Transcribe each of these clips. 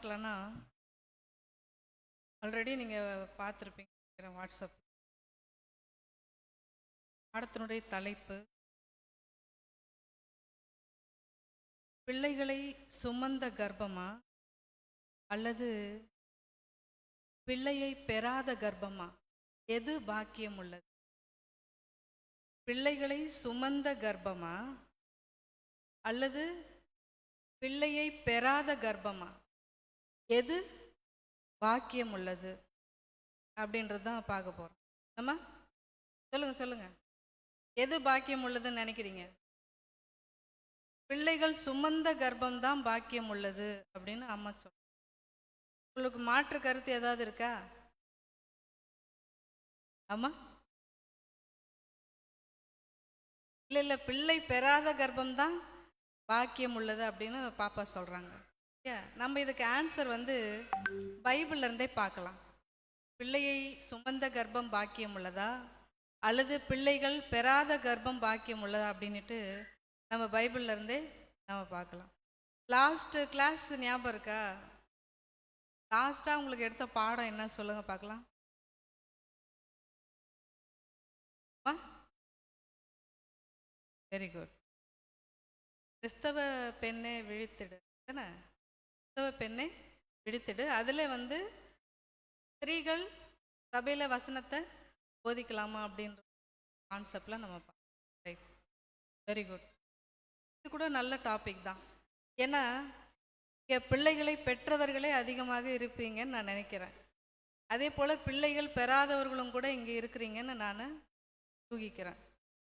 பார்க்கலான்னா, already நீங்கள் பார்த்துருப்பீங்க WhatsApp. பாடத்தினுடைய தலைப்பு பிள்ளைகளை சுமந்த கர்ப்பமா அல்லது பிள்ளையை பெறாத கர்ப்பமா, எது பாக்கியம் உள்ளது? பிள்ளைகளை சுமந்த கர்ப்பமா அல்லது பிள்ளையை பெறாத கர்ப்பமா, எது பாக்கியம் உள்ளது அப்படின்றது தான் பார்க்க போகிறோம். நம்ம சொல்லுங்க, எது பாக்கியம் உள்ளதுன்னு நினைக்கிறீங்க? பிள்ளைகள் சுமந்த கர்ப்பம் தான் பாக்கியம் உள்ளது அப்படின்னு அம்மா சொல்ல. உங்களுக்கு மாற்று கருத்து ஏதாவது இருக்கா? ஆமா, இல்லை பிள்ளை பெறாத கர்ப்பம் தான் பாக்கியம் உள்ளது அப்படின்னு பாப்பா சொல்றாங்க. நம்ம இதுக்கு ஆன்சர் பைபிள்ல இருந்தே பார்க்கலாம். பிள்ளையை சுமந்த கர்ப்பம் பாக்கியம் உள்ளதா அல்லது பிள்ளைகள் பெறாத கர்ப்பம் பாக்கியம் உள்ளதா அப்படின்ட்டு நம்ம பைபிள்ல இருந்தே நம்ம பார்க்கலாம். லாஸ்ட் கிளாஸ் ஞாபகம் இருக்கா? லாஸ்டா உங்களுக்கு எடுத்த பாடம் என்ன சொல்லுங்க பார்க்கலாம். Very good. கிறிஸ்தவ பெண்ணை விழித்திடு தானே? கிறிஸ்தவ பெண்ணை விழித்திடு. அதில் ஸ்திரீகள் சபையில் வசனத்தை போதிக்கலாமா அப்படின்ற கான்செப்டில் நம்ம ரைட். Very good. இது கூட நல்ல டாபிக் தான். ஏன்னா இங்கே பிள்ளைகளை பெற்றவர்களே அதிகமாக இருப்பீங்கன்னு நான் நினைக்கிறேன். அதே போல் பிள்ளைகள் பெறாதவர்களும் கூட இங்கே இருக்கிறீங்கன்னு நான் ஊகிக்கிறேன்.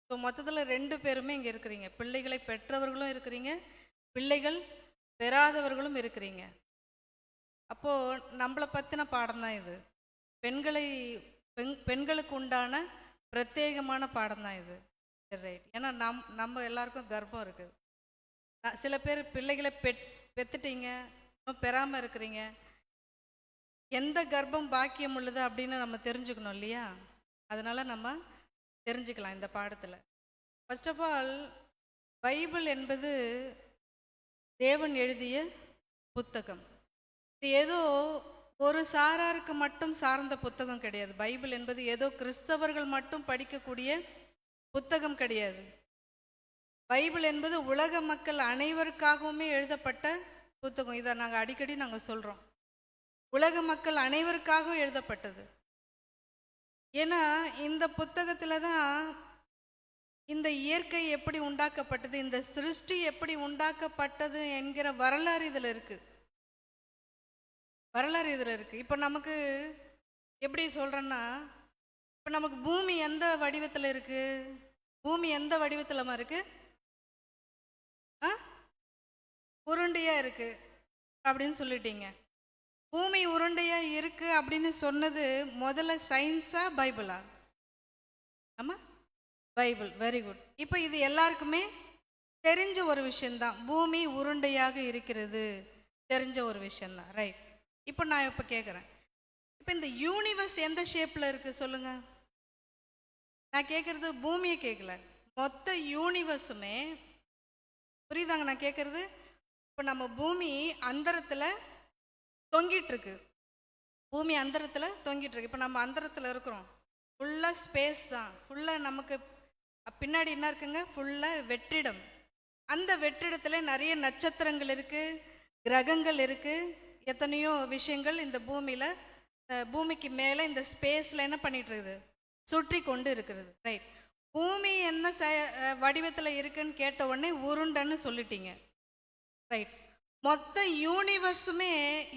ஸோ மொத்தத்தில் 2 பேருமே இங்கே இருக்கிறீங்க. பிள்ளைகளை பெற்றவர்களும் இருக்கிறீங்க, பிள்ளைகள் பெறாதவர்களும் இருக்கிறீங்க. அப்போது நம்மளை பற்றின பாடம் தான் இது. பெண்களுக்கு உண்டான பிரத்யேகமான பாடம் தான் இது. ரைட். ஏன்னா நம்ம எல்லாருக்கும் கர்ப்பம் இருக்குது. சில பேர் பிள்ளைகளை பெற்றுட்டீங்க, இன்னும் பெறாமல் இருக்கிறீங்க. எந்த கர்ப்பம் பாக்கியம் உள்ளது அப்படின்னு நம்ம தெரிஞ்சுக்கணும் இல்லையா? அதனால் நம்ம தெரிஞ்சுக்கலாம் இந்த பாடத்தில். ஃபர்ஸ்ட் ஆஃப் ஆல், பைபிள் என்பது தேவன் எழுதிய புத்தகம். இது ஏதோ ஒரு சாராருக்கு மட்டும் சார்ந்த புத்தகம் கிடையாது. பைபிள் என்பது ஏதோ கிறிஸ்தவர்கள் மட்டும் படிக்கக்கூடிய புத்தகம் கிடையாது. பைபிள் என்பது உலக மக்கள் அனைவருக்காகவுமே எழுதப்பட்ட புத்தகம். இதை நாங்கள் அடிக்கடி சொல்கிறோம். உலக மக்கள் அனைவருக்காகவும் எழுதப்பட்டது. ஏன்னா இந்த புத்தகத்தில் தான் இந்த இயற்கை எப்படி உண்டாக்கப்பட்டது, இந்த சிருஷ்டி எப்படி உண்டாக்கப்பட்டது என்கிற வரலாறு இதில் இருக்கு. இப்போ நமக்கு எப்படி சொல்கிறேன்னா, இப்போ நமக்கு பூமி எந்த வடிவத்தில் இருக்கு? பூமி எந்த வடிவத்திலமா இருக்கு? உருண்டையா இருக்கு அப்படின்னு சொல்லிட்டீங்க. பூமி உருண்டையா இருக்கு அப்படின்னு சொன்னது முதல்ல சயின்ஸா பைபிளா? ஆமா, பைபிள். Very good. இப்போ இது எல்லாருக்குமே தெரிஞ்ச ஒரு விஷயம்தான். பூமி உருண்டையாக இருக்கிறது தெரிஞ்ச ஒரு விஷயம்தான். ரைட். இப்போ நான் கேட்குறேன், இப்போ இந்த யூனிவர்ஸ் எந்த ஷேப்பில் இருக்கு சொல்லுங்க. நான் கேட்குறது பூமியை கேட்கல, மொத்த யூனிவர்ஸுமே. புரியுதாங்க நான் கேட்குறது? இப்போ நம்ம பூமி அந்தரத்தில் தொங்கிட்டு இருக்கு. பூமி அந்தரத்தில் தொங்கிட்டு இருக்கு. இப்போ நம்ம அந்தரத்தில் இருக்கிறோம். ஃபுல்லாக ஸ்பேஸ் தான். ஃபுல்லாக நமக்கு பின்னாடி என்ன இருக்குங்க? ஃபுல்லாக வெற்றிடம். அந்த வெற்றிடத்தில் நிறைய நட்சத்திரங்கள் இருக்குது, கிரகங்கள் இருக்குது, எத்தனையோ விஷயங்கள் இந்த பூமியில், பூமிக்கு மேலே இந்த ஸ்பேஸில் என்ன பண்ணிட்டு இருக்குது? சுற்றி கொண்டு இருக்கிறது. ரைட். பூமி என்ன வடிவத்தில் இருக்குன்னு கேட்ட உடனே உருண்டைன்னு சொல்லிட்டீங்க. ரைட். மொத்த யூனிவர்ஸுமே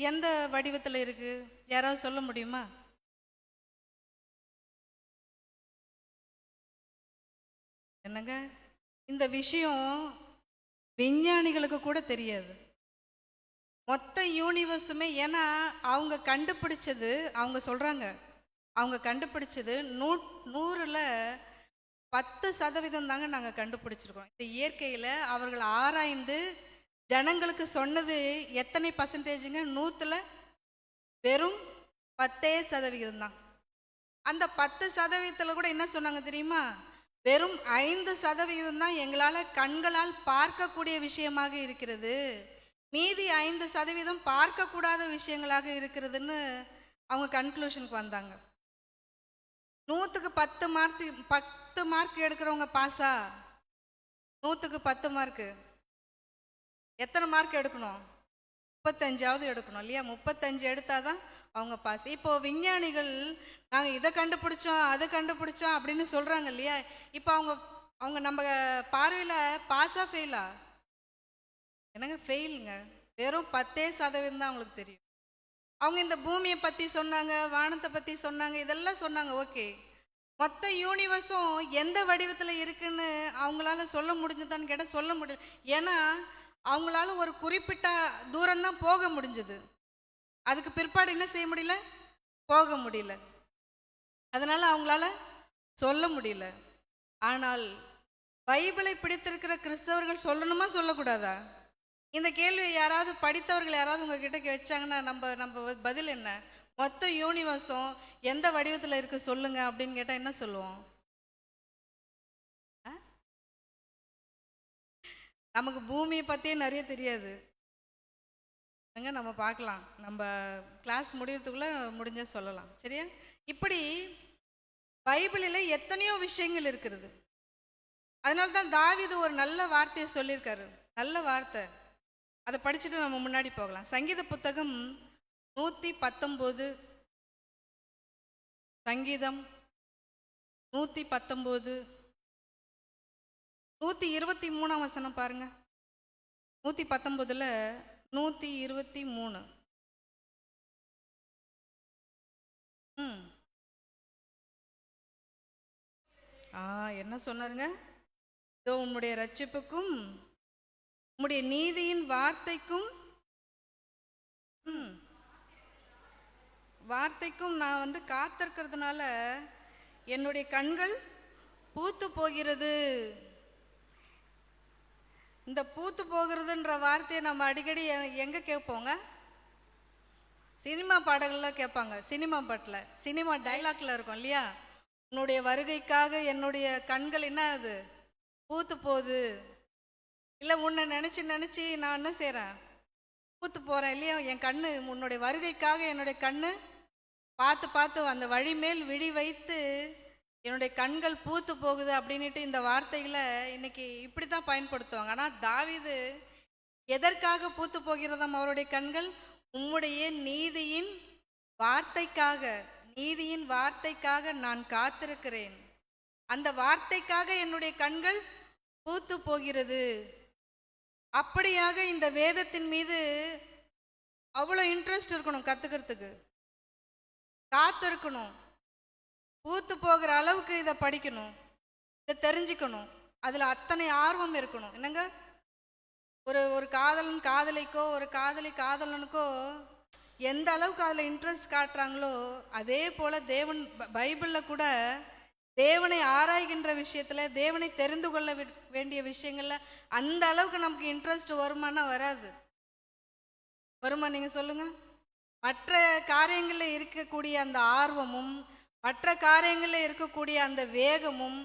எந்த வடிவத்தில் இருக்கு? யாராவது சொல்ல முடியுமா? என்னங்க இந்த விஷயம் விஞ்ஞானிகளுக்கு கூட தெரியாது. மொத்த யூனிவர்ஸுமே. ஏன்னா அவங்க கண்டுபிடிச்சது, அவங்க சொல்றாங்க, அவங்க கண்டுபிடிச்சது 100ல் 10% தாங்க நாங்கள் கண்டுபிடிச்சிருக்கோம். இந்த இயற்கையில் அவர்கள் ஆராய்ந்து ஜனங்களுக்கு சொன்னது எத்தனை பர்சன்டேஜுங்க? 100ல் வெறும் 10% தான். அந்த 10% கூட என்ன சொன்னாங்க தெரியுமா? வெறும் 5% தான் எங்களால் கண்களால் பார்க்கக்கூடிய விஷயமாக இருக்கிறது. மீதி 5% பார்க்கக்கூடாத விஷயங்களாக இருக்கிறதுன்னு அவங்க கன்க்ளூஷனுக்கு வந்தாங்க. 100க்கு 10 மார்க் எடுக்கிறவங்க பாஸா? 100க்கு 10 மார்க்கு எத்தனை மார்க் எடுக்கணும்? 35 எடுக்கணும் இல்லையா? 35 எடுத்தாதான் அவங்க பாஸ். இப்போ விஞ்ஞானிகள் நாங்கள் இதை கண்டுபிடிச்சோம் அதை கண்டுபிடிச்சோம் அப்படின்னு சொல்றாங்க இல்லையா? இப்போ அவங்க அவங்க நம்ம பார்வையில் பாஸா ஃபெயிலா? என்னங்க ஃபெயிலுங்க. வெறும் 10% தான் அவங்களுக்கு தெரியும். அவங்க இந்த பூமியை பற்றி சொன்னாங்க, வானத்தை பற்றி சொன்னாங்க, இதெல்லாம் சொன்னாங்க. ஓகே, மொத்த யூனிவர்ஸும் எந்த வடிவத்தில் இருக்குன்னு அவங்களால சொல்ல முடிஞ்சதான்னு கேட்டால் சொல்ல முடியல. ஏன்னா அவங்களால ஒரு குறிப்பிட்ட தூரம் தான் போக முடிஞ்சது. அதுக்கு பிற்பாடு என்ன செய்ய முடியல? போக முடியல. அதனால அவங்களால சொல்ல முடியல. ஆனால் பைபிளை பிடித்திருக்கிற கிறிஸ்தவர்கள் சொல்லணுமா சொல்லக்கூடாதா? இந்த கேள்வியை யாராவது படித்தவர்கள் யாராவது உங்ககிட்ட வச்சாங்கன்னா நம்ம பதில் என்ன? மொத்த யூனிவர்ஸும் எந்த வடிவத்தில் இருக்கு சொல்லுங்க அப்படின்னு கேட்டால் என்ன சொல்லுவோம்? நமக்கு பூமியை பற்றியே நிறைய தெரியாது. அங்கே நம்ம பார்க்கலாம், நம்ம கிளாஸ் முடியறதுக்குள்ளே முடிஞ்ச சொல்லலாம். சரியா? இப்படி பைபிளில் எத்தனையோ விஷயங்கள் இருக்கிறது. அதனால தான் தாவீது ஒரு நல்ல வார்த்தையை சொல்லியிருக்காரு. நல்ல வார்த்தை, அதை படிச்சுட்டு நம்ம முன்னாடி போகலாம். சங்கீத புத்தகம் 119, சங்கீதம் 119 123 வசனம் பாருங்க. 119ல் 123. என்ன சொன்னாருங்க? இதோ உம்முடைய ரட்சிப்புக்கும் உம்முடைய நீதியின் வார்த்தைக்கும் நான் காத்திருக்கிறதுனால என்னுடைய கண்கள் பூத்து போகிறது. இந்த பூத்து போகிறதுன்ற வார்த்தையை நம்ம அடிக்கடி எங்கே கேட்போங்க? சினிமா பாடல்களில் கேட்பாங்க. சினிமா பாட்டில், சினிமா டைலாக்ல இருக்கும் இல்லையா? உன்னுடைய வருகைக்காக என்னுடைய கண்கள் என்ன அது பூத்து போகுது. இல்லை, உன்னை நினச்சி நான் என்ன செய்கிறேன்? பூத்து போகிறேன் இல்லையா? என் கண்ணு உன்னுடைய வருகைக்காக என்னுடைய கண்ணு பார்த்து அந்த வழி மேல் விழி வைத்து என்னுடைய கண்கள் பூத்து போகுது அப்படின்ட்டு இந்த வார்த்தைகளை இன்னைக்கு இப்படி தான் பயன்படுத்துவாங்க. ஆனால் தாவீது எதற்காக பூத்து போகிறதாம் அவருடைய கண்கள்? உம்முடைய நீதியின் வார்த்தைக்காக நான் காத்திருக்கிறேன். அந்த வார்த்தைக்காக என்னுடைய கண்கள் பூத்து போகிறது. அப்படியாக இந்த வேதத்தின் மீது அவ்வளோ இன்ட்ரெஸ்ட் இருக்கணும், கற்றுக்கிறதுக்கு காத்திருக்கணும், பூத்து போகிற அளவுக்கு இதை படிக்கணும், இதை தெரிஞ்சுக்கணும், அதில் அத்தனை ஆர்வம் இருக்கணும். என்னங்க, ஒரு காதலன் காதலிக்கோ ஒரு காதலி காதலனுக்கோ எந்த அளவுக்கு அதில் இன்ட்ரெஸ்ட் காட்டுறாங்களோ அதே போல் தேவன் பைபிளில் கூட தேவனை ஆராய்கின்ற விஷயத்தில், தேவனை தெரிந்து கொள்ள வேண்டிய விஷயங்களில் அந்த அளவுக்கு நமக்கு இன்ட்ரெஸ்ட் வருமானா? வராது. வருமா? நீங்கள் சொல்லுங்கள். மற்ற காரியங்களில் இருக்கக்கூடிய அந்த ஆர்வமும் மற்ற காரியங்களில் இருக்கக்கூடிய அந்த வேகமும்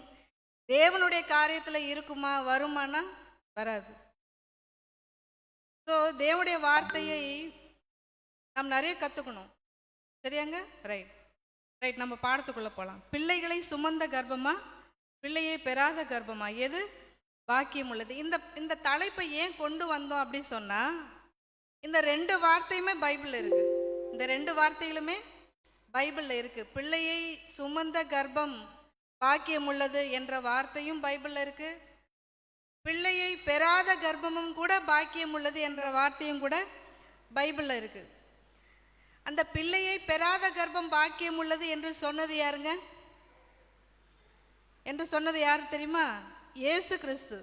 தேவனுடைய காரியத்தில் இருக்குமா? வருமானா? வராது. ஸோ தேவனுடைய வார்த்தையை நாம் நிறைய கற்றுக்கணும். சரியாங்க? ரைட் நம்ம பாடத்துக்குள்ளே போகலாம். பிள்ளைகளை சுமந்த கர்ப்பமா பிள்ளையை பெறாத கர்ப்பமா எது பாக்கியம் உள்ளது? இந்த தலைப்பை ஏன் கொண்டு வந்தோம் அப்படின்னு சொன்னால், இந்த 2 வார்த்தையுமே பைபிளில் இருக்கு. இந்த 2 வார்த்தைகளுமே பைபிளில் இருக்கு. பிள்ளையை சுமந்த கர்ப்பம் பாக்கியம் உள்ளது என்ற வார்த்தையும் பைபிளில் இருக்கு. பிள்ளையை பெறாத கர்ப்பமும் கூட பாக்கியம் உள்ளது என்ற வார்த்தையும் கூட பைபிளில் இருக்கு. அந்த பிள்ளையை பெறாத கர்ப்பம் பாக்கியம் உள்ளது என்று சொன்னது யாருங்க? என்று சொன்னது யாரு தெரியுமா? இயேசு கிறிஸ்து.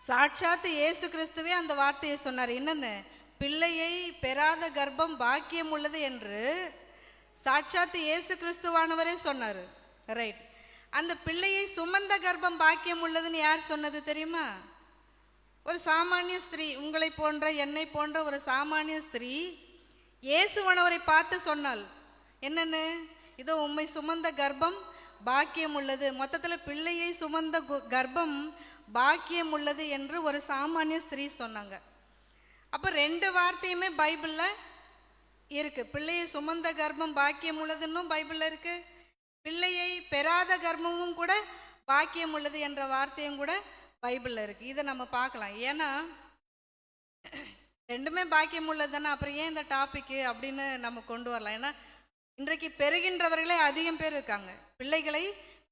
சாட்சாத்து இயேசு கிறிஸ்துவே அந்த வார்த்தையை சொன்னார். என்னன்னு? பிள்ளையை பெறாத கர்ப்பம் பாக்கியம் உள்ளது என்று சாட்சாத்து இயேசு கிறிஸ்துவானவரே சொன்னார். ரைட். அந்த பிள்ளையை சுமந்த கர்ப்பம் பாக்கியம் உள்ளதுன்னு யார் சொன்னது தெரியுமா? ஒரு சாமானிய ஸ்திரீ, உங்களை போன்ற என்னை போன்ற ஒரு சாமானிய ஸ்திரீ இயேசுவானவரை பார்த்து சொன்னாள். என்னன்னு? இதோ உம்மை சுமந்த கர்ப்பம் பாக்கியம் உள்ளது. மொத்தத்தில் பிள்ளையை சுமந்த கர்ப்பம் பாக்கியம் உள்ளது என்று ஒரு சாமானிய ஸ்திரீ சொன்னாங்க. அப்போ ரெண்டு வார்த்தையுமே பைபிளில் இருக்கு. பிள்ளையை சுமந்த கர்ப்பம் பாக்கியம் உள்ளதுன்னும் பைபிளில் இருக்கு, பிள்ளையை பெறாத கர்ப்பமும் கூட பாக்கியம் உள்ளது என்ற வார்த்தையும் கூட பைபிளில் இருக்கு. இதை நம்ம பார்க்கலாம். ஏன்னா ரெண்டுமே பாக்கியம் உள்ளது தானே, அப்புறம் ஏன் இந்த டாபிக்கு அப்படின்னு நம்ம கொண்டு வரலாம். ஏன்னா இன்றைக்கு பெறுகின்றவர்களே அதிகம் பேர் இருக்காங்க, பிள்ளைகளை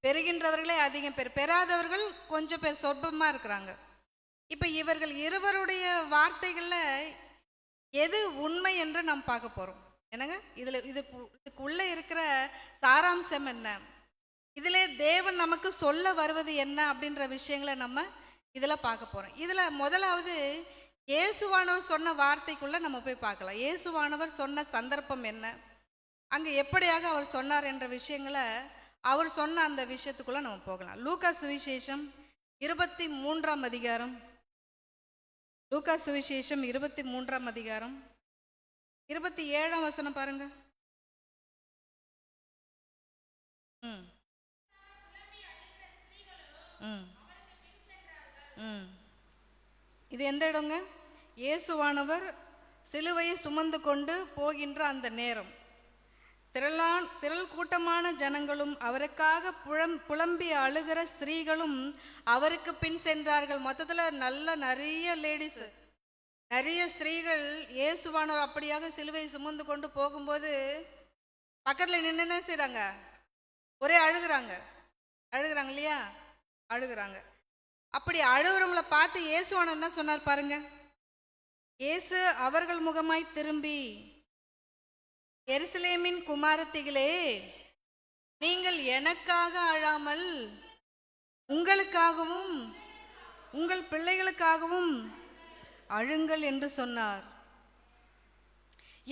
பெறுகின்றவர்களே அதிகம் பேர், பெறாதவர்கள் கொஞ்சம் பேர் சொற்பமாக இருக்கிறாங்க. இப்போ இவர்கள் இருவருடைய வார்த்தைகளில் எது உண்மை என்று நாம் பார்க்க போகிறோம். என்னங்க இதுக்குள்ளே இருக்கிற சாராம்சம் என்ன, இதில் தேவன் நமக்கு சொல்ல வருவது என்ன அப்படின்ற விஷயங்களை நம்ம இதில் பார்க்க போகிறோம். இதில் முதலாவது இயேசுவானவர் சொன்ன வார்த்தைக்குள்ளே நம்ம போய் பார்க்கலாம். இயேசுவானவர் சொன்ன சந்தர்ப்பம் என்ன, அங்கே எப்படியாக அவர் சொன்னார் என்ற விஷயங்களை, அவர் சொன்ன அந்த விஷயத்துக்குள்ளே நம்ம போகலாம். லூக்கா சுவிசேஷம் 23ஆம் அதிகாரம், லூக்கா சுவிசேஷம் 23ஆம் அதிகாரம் 27ஆம் வசனம் பாருங்க. ம் ம் ம் இது எந்த இடங்க? இயேசுவானவர் சிலுவையை சுமந்து கொண்டு போகின்ற அந்த நேரம், திரள் கூட்டமான ஜனங்களும் அவருக்காக புலம்பி அழுகிற ஸ்திரீகளும் அவருக்கு பின் சென்றார்கள். மொத்தத்தில் நிறைய லேடிஸ், நிறைய ஸ்திரீகள் இயேசுவானவர் அப்படியாக சிலுவையை சுமந்து கொண்டு போகும்போது பக்கத்தில் நின்று என்ன செய்கிறாங்க? ஒரே அழுகிறாங்க இல்லையா? அழுகிறாங்க. அப்படி அழுகிறவங்களை பார்த்து இயேசுவானவர் என்ன சொன்னார் பாருங்க. இயேசு அவர்கள் முகமாய் திரும்பி, எருசலேமின் குமாரத்திகளே, நீங்கள் எனக்காக அழாமல் உங்களுக்காகவும் உங்கள் பிள்ளைகளுக்காகவும் அழுங்கள் என்று சொன்னார்.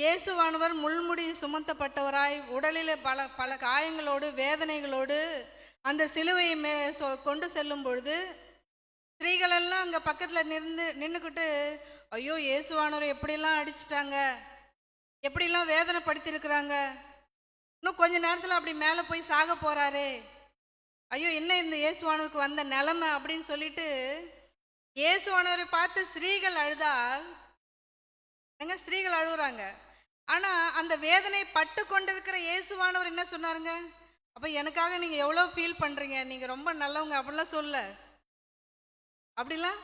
இயேசுவானவர் முள்முடி சுமத்தப்பட்டவராய் உடலில் பல காயங்களோடு வேதனைகளோடு அந்த சிலுவையை கொண்டு செல்லும் பொழுது ஸ்திரீகளெல்லாம் அங்கே பக்கத்தில் நின்றுக்கிட்டு, ஐயோ இயேசுவானவரை எப்படிலாம் அடிச்சிட்டாங்க, எப்படிலாம் வேதனைப்படுத்தியிருக்கிறாங்க, இன்னும் கொஞ்ச நேரத்தில் அப்படி மேலே போய் சாக போகிறாரே, ஐயோ என்ன இந்த இயேசுவானவருக்கு வந்த நிலைமை அப்படின்னு சொல்லிட்டு இயேசுவானவரை பார்த்து ஸ்திரீகள் அழுதால் ஸ்திரீகள் அழுகுறாங்க. ஆனால் அந்த வேதனை பட்டு கொண்டிருக்கிற இயேசுவானவர் என்ன சொன்னாருங்க? அப்போ எனக்காக நீங்கள் எவ்வளோ ஃபீல் பண்ணுறீங்க, நீங்கள் ரொம்ப நல்லவங்க அப்படிலாம் அப்படிலாம்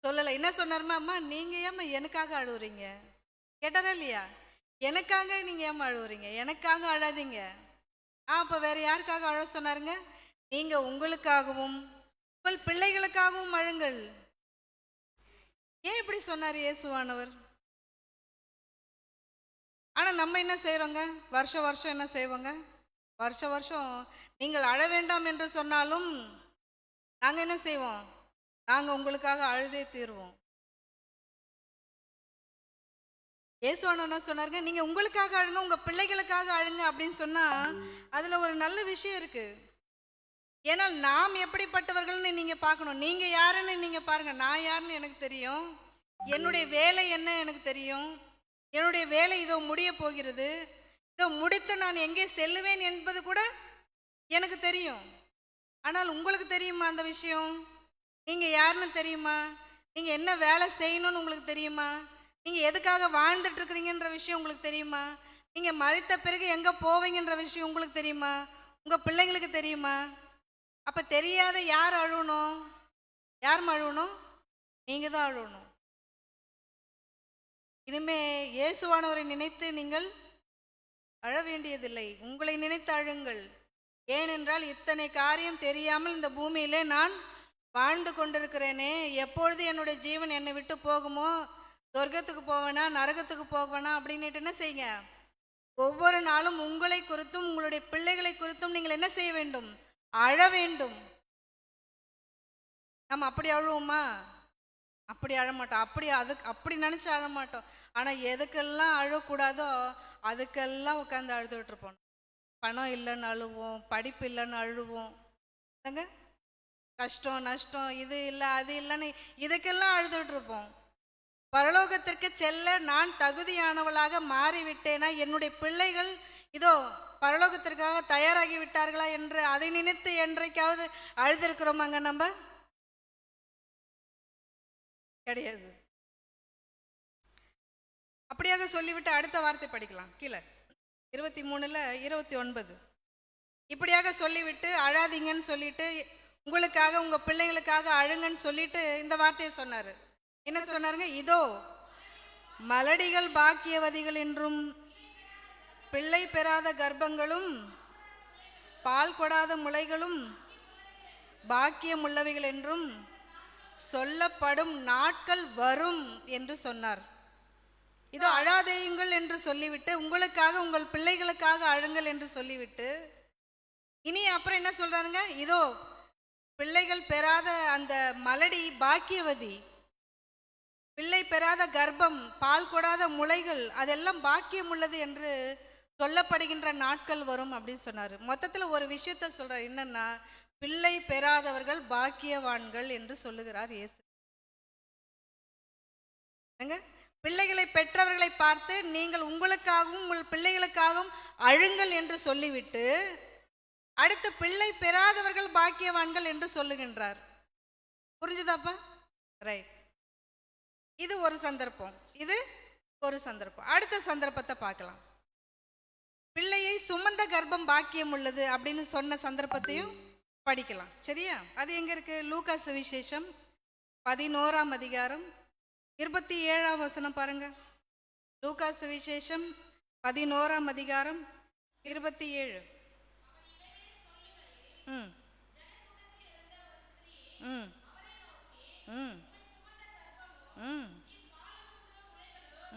சொல்லலை. என்ன சொன்னாருமா? அம்மா நீங்கள் ஏம்மா எனக்காக அழுகுறீங்க கேட்டாரா இல்லையா? எனக்காக நீங்கள் ஏம்மா அழுகுறீங்க, எனக்காக அழாதீங்க. அப்போ வேற யாருக்காக அழ சொன்னாருங்க? நீங்கள் உங்களுக்காகவும் உங்கள் பிள்ளைகளுக்காகவும் அழுங்கள். ஏன் இப்படி சொன்னார் இயேசுவானவர்? ஆனால் நம்ம என்ன செய்கிறோங்க? வருஷம் என்ன செய்வோங்க? வருஷம் நீங்கள் அழ வேண்டாம் என்று சொன்னாலும் நாங்கள் என்ன செய்வோம்? நாங்கள் உங்களுக்காக அழுதே தீர்வோம். இயேசுவானவர் என்ன சொன்னாருங்க? நீங்கள் உங்களுக்காக அழுங்க, உங்கள் பிள்ளைகளுக்காக அழுங்க அப்படின்னு சொன்னால் அதில் ஒரு நல்ல விஷயம் இருக்குது. ஏன்னால் நாம் எப்படிப்பட்டவர்கள்னு நீங்கள் பார்க்கணும். நீங்கள் யாருன்னு நீங்கள் பாருங்கள். நான் யாருன்னு எனக்கு தெரியும், என்னுடைய வேலை என்ன எனக்கு தெரியும், என்னுடைய வேலை இதோ முடிய போகிறது, இதோ முடித்து நான் எங்கே செல்லுவேன் என்பது கூட எனக்கு தெரியும். ஆனால் உங்களுக்கு தெரியுமா அந்த விஷயம்? நீங்கள் யாருன்னு தெரியுமா? நீங்கள் என்ன வேலை செய்யணும்னு உங்களுக்கு தெரியுமா? நீங்கள் எதுக்காக வாழ்ந்துட்டு இருக்கிறீங்கன்ற விஷயம் உங்களுக்கு தெரியுமா? நீங்கள் மறித்த பிறகு எங்கே போவீங்கன்ற விஷயம் உங்களுக்கு தெரியுமா? உங்கள் பிள்ளைங்களுக்கு தெரியுமா? அப்போ தெரியாத யார் அழுவணும்? யார் அழுவணும்? நீங்கள் தான் அழுவணும். இனிமே இயேசுவானவரை நினைத்து நீங்கள் அழ வேண்டியதில்லை, உங்களை நினைத்து அழுங்கள். ஏனென்றால் இத்தனை காரியம் தெரியாமல் இந்த பூமியிலே நான் வாழ்ந்து கொண்டிருக்கிறேனே, எப்பொழுது என்னுடைய ஜீவன் என்னை விட்டு போகுமோ, சொர்க்கத்துக்கு போவேனா நரகத்துக்கு போவேனா அப்படின்னுட்டு என்ன செய்யுங்க? ஒவ்வொரு நாளும் உங்களை குறித்தும் உங்களுடைய பிள்ளைகளை குறித்தும் நீங்கள் என்ன செய்ய வேண்டும்? அழ வேண்டும். நம்ம அப்படி அழுவோமா? அப்படி அழமாட்டோம். அப்படி நினச்சி அழமாட்டோம். ஆனால் எதுக்கெல்லாம் அழக்கூடாதோ அதுக்கெல்லாம் உட்காந்து அழுதுகிட்டு இருப்போம். பணம் இல்லைன்னு அழுவோம், படிப்பு இல்லைன்னு அழுவோம், கஷ்டம் நஷ்டம் இது இல்லை அது இல்லைன்னு இதுக்கெல்லாம் அழுதுகிட்டு இருப்போம். பரலோகத்திற்கு செல்ல நான் தகுதியானவளாக மாறிவிட்டேனா, என்னுடைய பிள்ளைகள் இதோ பரலோகத்திற்காக தயாராகி விட்டார்களா என்று அதை நினைத்து என்றைக்காவது அழுதிருக்கிறோமாங்க? நம்ம கிடையாது. அப்படியாக சொல்லிவிட்டு அடுத்த வார்த்தை படிக்கலாம் கீழே 23:29. இப்படியாக சொல்லிவிட்டு அழாதீங்கன்னு சொல்லிட்டு உங்களுக்காக உங்க பிள்ளைங்களுக்காக அழுங்கன்னு சொல்லிட்டு இந்த வார்த்தையை சொன்னாரு. என்ன சொன்னாருங்க? இதோ மலடிகள் பாக்கியவதிகள் என்றும் பிள்ளை பெறாத கர்ப்பங்களும் பால் கொடாத முளைகளும் பாக்கியம் உள்ளவைகள் என்றும் சொல்லப்படும் நாட்கள் வரும் என்று சொன்னார். இதோ அழாதேயுங்கள் என்று சொல்லிவிட்டு உங்களுக்காக உங்கள் பிள்ளைகளுக்காக அழுங்கள் என்று சொல்லிவிட்டு இனி அப்புறம் என்ன சொல்றாருங்க? இதோ பிள்ளைகள் பெறாத அந்த மலடி பாக்கியவதி, பிள்ளை பெறாத கர்ப்பம், பால் கொடாத முளைகள் அதெல்லாம் பாக்கியம் உள்ளது என்று சொல்லப்படுகின்ற நாட்கள் வரும் அப்படின்னு சொன்னாரு. மொத்தத்துல ஒரு விஷயத்த சொல்றாரு. என்னன்னா, பிள்ளை பெறாதவர்கள் பாக்கியவான்கள் என்று சொல்லுகிறார் இயேசு. பிள்ளைகளை பெற்றவர்களை பார்த்து நீங்கள் உங்களுக்காகவும் உங்கள் பிள்ளைகளுக்காகவும் அழுங்கள் என்று சொல்லிவிட்டு அடுத்து பிள்ளை பெறாதவர்கள் பாக்கியவான்கள் என்று சொல்லுகின்றார். புரிஞ்சுதாப்பா? ரைட். இது ஒரு சந்தர்ப்பம், இது ஒரு சந்தர்ப்பம். அடுத்த சந்தர்ப்பத்தை பார்க்கலாம். பிள்ளையை சுமந்த கர்ப்பம் பாக்கியம் உள்ளது அப்படின்னு சொன்ன சந்தர்ப்பத்தையும் படிக்கலாம். சரியா? அது எங்க இருக்கு? லூக்கா சுவிசேஷம் 11ஆம் அதிகாரம் 27ஆம் வசனம் பாருங்க. லூக்கா சுவிசேஷம் 11ஆம் அதிகாரம் 27. ம் ம் ம் ம்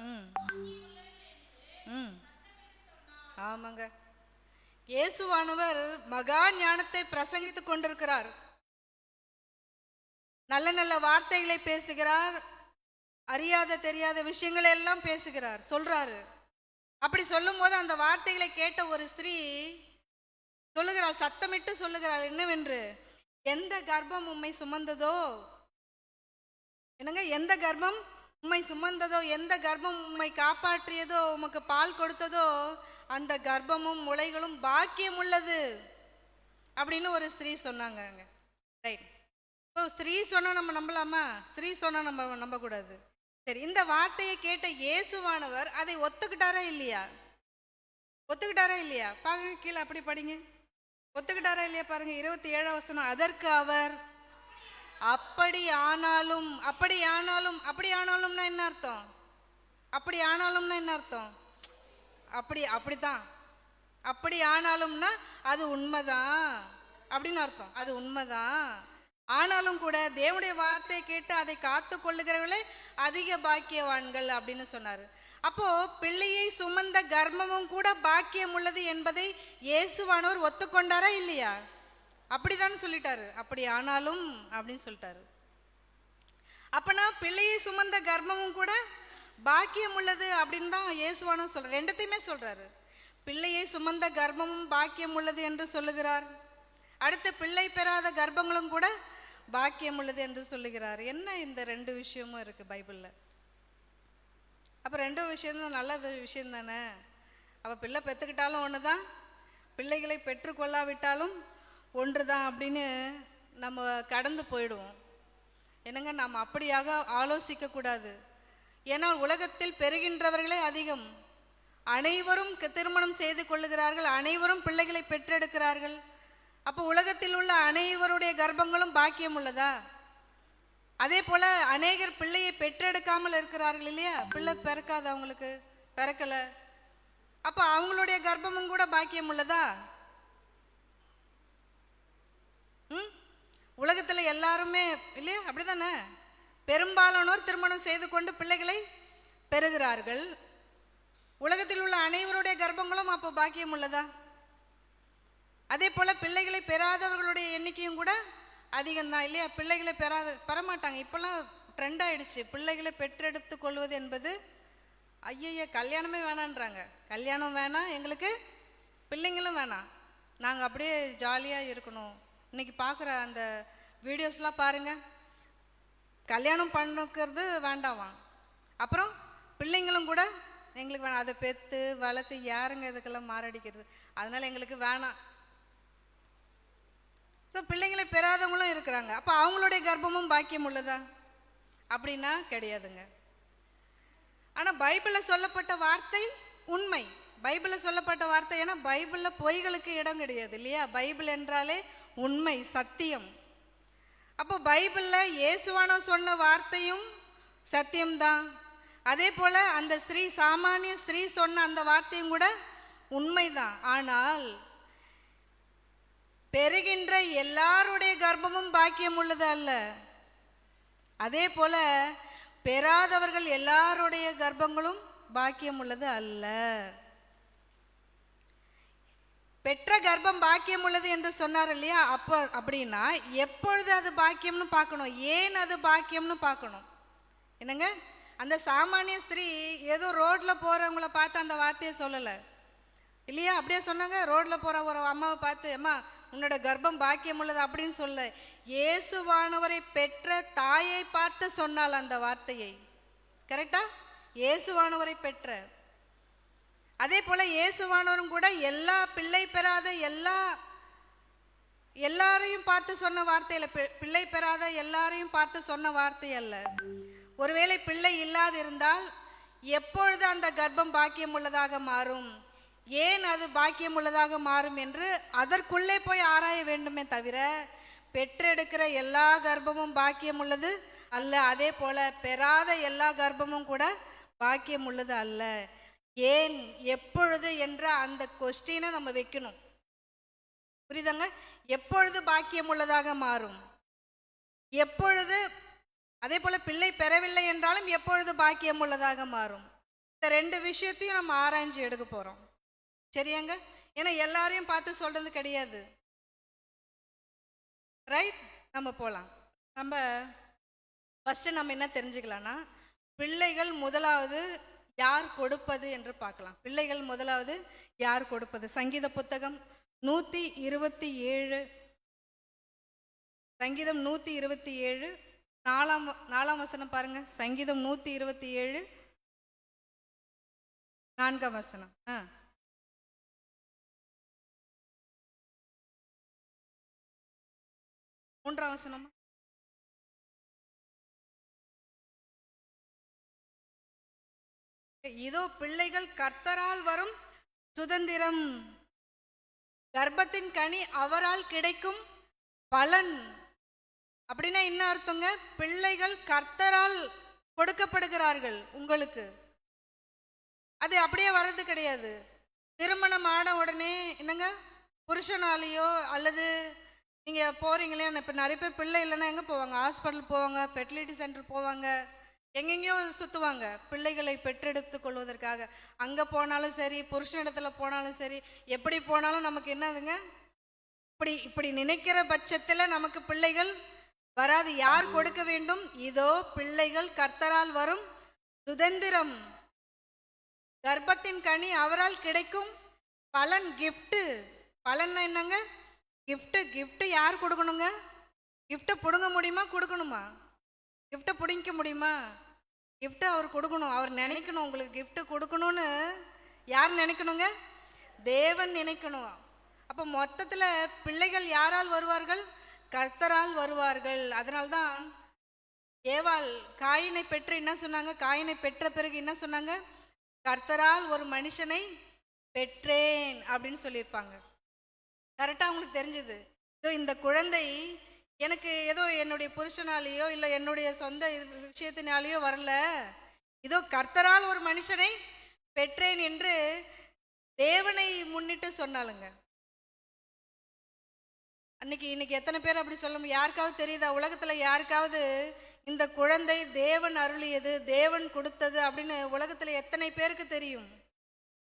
ம் ம் ஆமாங்க. இயேசுவானவர் மகா ஞானத்தை பிரசங்கித்துக் கொண்டிருக்கிறார். நல்ல நல்ல வார்த்தைகளை பேசுகிறார். அறியாத தெரியாத விஷயங்களை எல்லாம் பேசுகிறார், சொல்றாரு. அப்படி சொல்லும் போது அந்த வார்த்தைகளை கேட்ட ஒரு ஸ்திரீ சொல்லுகிறாள், சத்தமிட்டு சொல்லுகிறாள், என்னவென்று, எந்த கர்ப்பம் உம்மை சுமந்ததோ, என்னங்க, எந்த கர்ப்பம் உம்மை சுமந்ததோ, எந்த கர்ப்பம் உம்மை காப்பாற்றியதோ, உமக்கு பால் கொடுத்ததோ, அந்த கர்ப்பமும் முளைகளும் பாக்கியம் உள்ளது அப்படின்னு ஒரு ஸ்திரீ சொன்னாங்க. ரைட். இப்போ ஸ்திரீ சொன்னா நம்ம நம்பலாமா? ஸ்திரீ சொன்னா நம்ம நம்பக்கூடாது. சரி, இந்த வார்த்தையை கேட்ட இயேசுவானவர் அதை ஒத்துக்கிட்டாரா இல்லையா? ஒத்துக்கிட்டாரா இல்லையா? பாருங்க கீழே, அப்படி படிங்க. ஒத்துக்கிட்டாரா இல்லையா பாருங்க. 27ஆம் வசனம். அதற்கு அவர், அப்படி ஆனாலும், அப்படி ஆனாலும், அப்படி ஆனாலும்னா என்ன அர்த்தம்? அப்படி ஆனாலும்னா என்ன அர்த்தம்? அப்படித்தான். அப்படி ஆனாலும்னா அது உண்மைதான் அப்படின்னு அர்த்தம். அது உண்மைதான். ஆனாலும் கூட தேவனுடைய வார்த்தையை கேட்டு அதை காத்து கொள்ளுகிறவர்களே அதிக பாக்கியவான்கள் அப்படின்னு சொன்னாரு. அப்போ பிள்ளையை சுமந்த கர்ப்பமும் கூட பாக்கியம் உள்ளது என்பதை இயேசுவானவர் ஒத்துக்கொண்டாரா இல்லையா? அப்படிதான் சொல்லிட்டாரு. அப்படி ஆனாலும் அப்படின்னு சொல்லிட்டாரு. அப்பனா பிள்ளையை சுமந்த கர்ப்பமும் கூட பாக்கியம் உள்ளது அப்படின்னு தான் இயேசுவானவர் சொல்றாரு. ரெண்டுத்தையுமே சொல்றாரு. பிள்ளையை சுமந்த கர்ப்பமும் பாக்கியம் உள்ளது என்று சொல்லுகிறார். அடுத்து பிள்ளை பெறாத கர்ப்பங்களும் கூட பாக்கியம் உள்ளது என்று சொல்லுகிறார். என்ன இந்த ரெண்டு விஷயமும் இருக்கு பைபிள்ல? அப்ப ரெண்டு விஷயம் தான், நல்ல விஷயம் தானே. அப்ப பிள்ளை பெற்றுக்கிட்டாலும் ஒண்ணுதான், பிள்ளைகளை பெற்றுக்கொள்ளாவிட்டாலும் ஒன்றுதான் அப்படின்னு நம்ம கடந்து போயிடுவோம். என்னங்க, நாம் அப்படியாக ஆலோசிக்க கூடாது. ஏன்னா உலகத்தில் பெறுகின்றவர்களே அதிகம். அனைவரும் திருமணம் செய்து கொள்ளுகிறார்கள், அனைவரும் பிள்ளைகளை பெற்றெடுக்கிறார்கள். அப்போ உலகத்தில் உள்ள அனைவருடைய கர்ப்பங்களும் பாக்கியம் உள்ளதா? அதே போல அநேகர் பிள்ளையை பெற்றெடுக்காமல் இருக்கிறார்கள் இல்லையா? பிள்ளை பிறக்காது, அவங்களுக்கு பிறக்கல. அப்ப அவங்களுடைய கர்ப்பமும் கூட பாக்கியம் உள்ளதா? உலகத்துல எல்லாருமே இல்லையா? அப்படிதானே? பெரும்பாலானோர் திருமணம் செய்து கொண்டு பிள்ளைகளை பெறுகிறார்கள். உலகத்தில் உள்ள அனைவருடைய கர்ப்பங்களும் அப்போ பாக்கியம் உள்ளதா? அதே போல பிள்ளைகளை பெறாதவர்களுடைய எண்ணிக்கையும் கூட அதிகம்தான் இல்லையா? பிள்ளைகளை பெறமாட்டாங்க. இப்பெல்லாம் ட்ரெண்ட் ஆயிடுச்சு. பிள்ளைகளை பெற்றெடுத்து கொள்வது என்பது, ஐயைய கல்யாணமே வேணான்றாங்க. கல்யாணம் வேணாம், எங்களுக்கு பிள்ளைங்களும் வேணாம், நாங்கள் அப்படியே ஜாலியாக இருக்கணும். இன்னைக்கு பார்க்குற அந்த வீடியோஸ்லாம் பாருங்க, கல்யாணம் பண்ணுக்கிறது வேண்டாவான், அப்புறம் பிள்ளைங்களும் கூட எங்களுக்கு வேணாம், அதை பெற்று வளர்த்து யாருங்க இதுக்கெல்லாம் மாரடிக்கிறது, அதனால எங்களுக்கு வேணாம். ஸோ பிள்ளைங்களை பெறாதவங்களும் இருக்கிறாங்க. அப்போ அவங்களுடைய கர்ப்பமும் பாக்கியம் உள்ளதா? அப்படின்னா கிடையாதுங்க. ஆனால் பைபிளில் சொல்லப்பட்ட வார்த்தை உண்மை. பைபிளில் சொல்லப்பட்ட வார்த்தை, ஏன்னா பைபிளில் பொய்களுக்கு இடம் கிடையாது இல்லையா? பைபிள் என்றாலே உண்மை, சத்தியம். அப்போ பைபிளில் இயேசுவானவர் சொன்ன வார்த்தையும் சத்தியம்தான். அதே போல் அந்த ஸ்திரீ, சாமானிய ஸ்திரீ சொன்ன அந்த வார்த்தையும் கூட உண்மைதான். ஆனால் பெறுகின்ற எல்லாருடைய கர்ப்பமும் பாக்கியம் உள்ளது அல்ல. அதே போல பெறாதவர்கள் எல்லாருடைய கர்ப்பங்களும் பாக்கியம் உள்ளது அல்ல. பெற்ற கர்ப்பம் பாக்கியம் உள்ளது என்று சொன்னார் இல்லையா? அப்போ அப்படின்னா எப்பொழுது அது பாக்கியம்னு பார்க்கணும், ஏன் அது பாக்கியம்னு பார்க்கணும். என்னங்க, அந்த சாமானிய ஸ்திரீ ஏதோ ரோட்ல போறவங்கள பார்த்து அந்த வார்த்தையை சொல்லலை இல்லையா? அப்படியே சொன்னாங்க. ரோட்ல போற ஒரு அம்மாவை பார்த்து, அம்மா உன்னோட கர்ப்பம் பாக்கியம் உள்ளது அப்படின்னு சொல்ல, இயேசுவானவரை பெற்ற தாயை பார்த்து சொன்னால் அந்த வார்த்தையை. கரெக்டா? இயேசுவானவரை பெற்ற. அதே போல இயேசுவானவரும் கூட எல்லா பிள்ளை பெறாத எல்லாரையும் பார்த்து சொன்ன வார்த்தையில, பிள்ளை பெறாத எல்லாரையும் பார்த்து சொன்ன வார்த்தை அல்ல. ஒருவேளை பிள்ளை இல்லாது இருந்தால் எப்பொழுது அந்த கர்ப்பம் பாக்கியம் உள்ளதாக மாறும், ஏன் அது பாக்கியம் உள்ளதாக மாறும் என்று அதற்குள்ளே போய் ஆராய வேண்டுமே தவிர, பெற்றெடுக்கிற எல்லா கர்ப்பமும் பாக்கியம் உள்ளது அல்ல, அதே போல பெறாத எல்லா கர்ப்பமும் கூட பாக்கியம் உள்ளது அல்ல. ஏன், எப்பொழுது என்ற அந்த கொஸ்டினை நம்ம வைக்கணும். புரியுதாங்க? எப்பொழுது பாக்கியம் உள்ளதாக மாறும், எப்பொழுது, அதே போல பிள்ளை பெறவில்லை என்றாலும் எப்பொழுது பாக்கியம் உள்ளதாக மாறும். இந்த ரெண்டு விஷயத்தையும் நம்ம ஆராய்ச்சி எடுக்க போறோம். சரியாங்க? ஏன்னா எல்லாரையும் பார்த்து சொல்றது கிடையாது. ரைட்? நம்ம போலாம். நம்ம ஃபர்ஸ்ட் நம்ம என்ன தெரிஞ்சுக்கலாம்னா, பிள்ளைகள் முதலாவது யார் கொடுப்பது என்று பார்க்கலாம். பிள்ளைகள் முதலாவது யார் கொடுப்பது? சங்கீத புத்தகம் 127, சங்கீதம் 127 4ஆம் வசனம் பாருங்க. சங்கீதம் 127 4ஆம் வசனம். 3ஆம் வசனம். இதோ பிள்ளைகள் கர்த்தரால் வரும் சுதந்திரம், கர்ப்பத்தின் கனி அவரால் கிடைக்கும் பலன். அப்படின்னா என்ன அர்த்தங்க? பிள்ளைகள் கர்த்தரால் கொடுக்கப்படுகிறார்கள் உங்களுக்கு. அது அப்படியே வர்றது கிடையாது. திருமணம் ஆன உடனே என்னங்க, புருஷனாலேயோ அல்லது நீங்க போறீங்களே, இப்போ நிறைய பேர் பிள்ளை இல்லைன்னா எங்கே போவாங்க? ஹாஸ்பிட்டல் போவாங்க, ஃபெர்டிலிட்டி சென்டர் போவாங்க, எங்கெங்கேயோ சுற்றுவாங்க பிள்ளைகளை பெற்றெடுத்து கொள்வதற்காக. அங்கே போனாலும் சரி, புருஷனிடத்துல போனாலும் சரி, எப்படி போனாலும் நமக்கு என்னதுங்க, இப்படி நினைக்கிற பட்சத்தில் நமக்கு பிள்ளைகள் வராது. யார் கொடுக்க வேண்டும்? இதோ பிள்ளைகள் கர்த்தரால் வரும் சுதந்திரம், கர்ப்பத்தின் கனி அவரால் கிடைக்கும் பலன். கிஃப்ட். பலன் என்னங்க? கிஃப்ட் யார் கொடுக்கணுங்க? கிஃப்டை பிடுங்க முடியுமா? கொடுக்கணுமா? கிஃப்டை பிடிக்க முடியுமா? கிஃப்டை அவர் கொடுக்கணும். அவர் நினைக்கணும் உங்களுக்கு கிஃப்ட் கொடுக்கணும்னு. யார் நினைக்கணுங்க? தேவன் நினைக்கணும். அப்போ மொத்தத்தில் பிள்ளைகள் யாரால் வருவார்கள்? கர்த்தரால் வருவார்கள். அதனால்தான் ஏவாள் காயினை பெற்று என்ன சொன்னாங்க? காயினை பெற்ற பிறகு என்ன சொன்னாங்க? கர்த்தரால் ஒரு மனுஷனை பெற்றேன் அப்படின்னு சொல்லியிருப்பாங்க. கரெக்டாக அவங்களுக்கு தெரிஞ்சது, இதோ இந்த குழந்தை எனக்கு ஏதோ என்னுடைய புருஷனாலேயோ இல்லை என்னுடைய சொந்த விஷயத்தினாலேயோ வரல, இதோ கர்த்தரால் ஒரு மனுஷனை பெற்றேன் என்று தேவனை முன்னிட்டு சொன்னாலுங்க. இன்னைக்கு எத்தனை பேர் அப்படி சொல்ல முடியும்? யாருக்காவது தெரியுதா? உலகத்தில் யாருக்காவது இந்த குழந்தை தேவன் அருளியது, தேவன் கொடுத்தது அப்படின்னு உலகத்தில் எத்தனை பேருக்கு தெரியும்?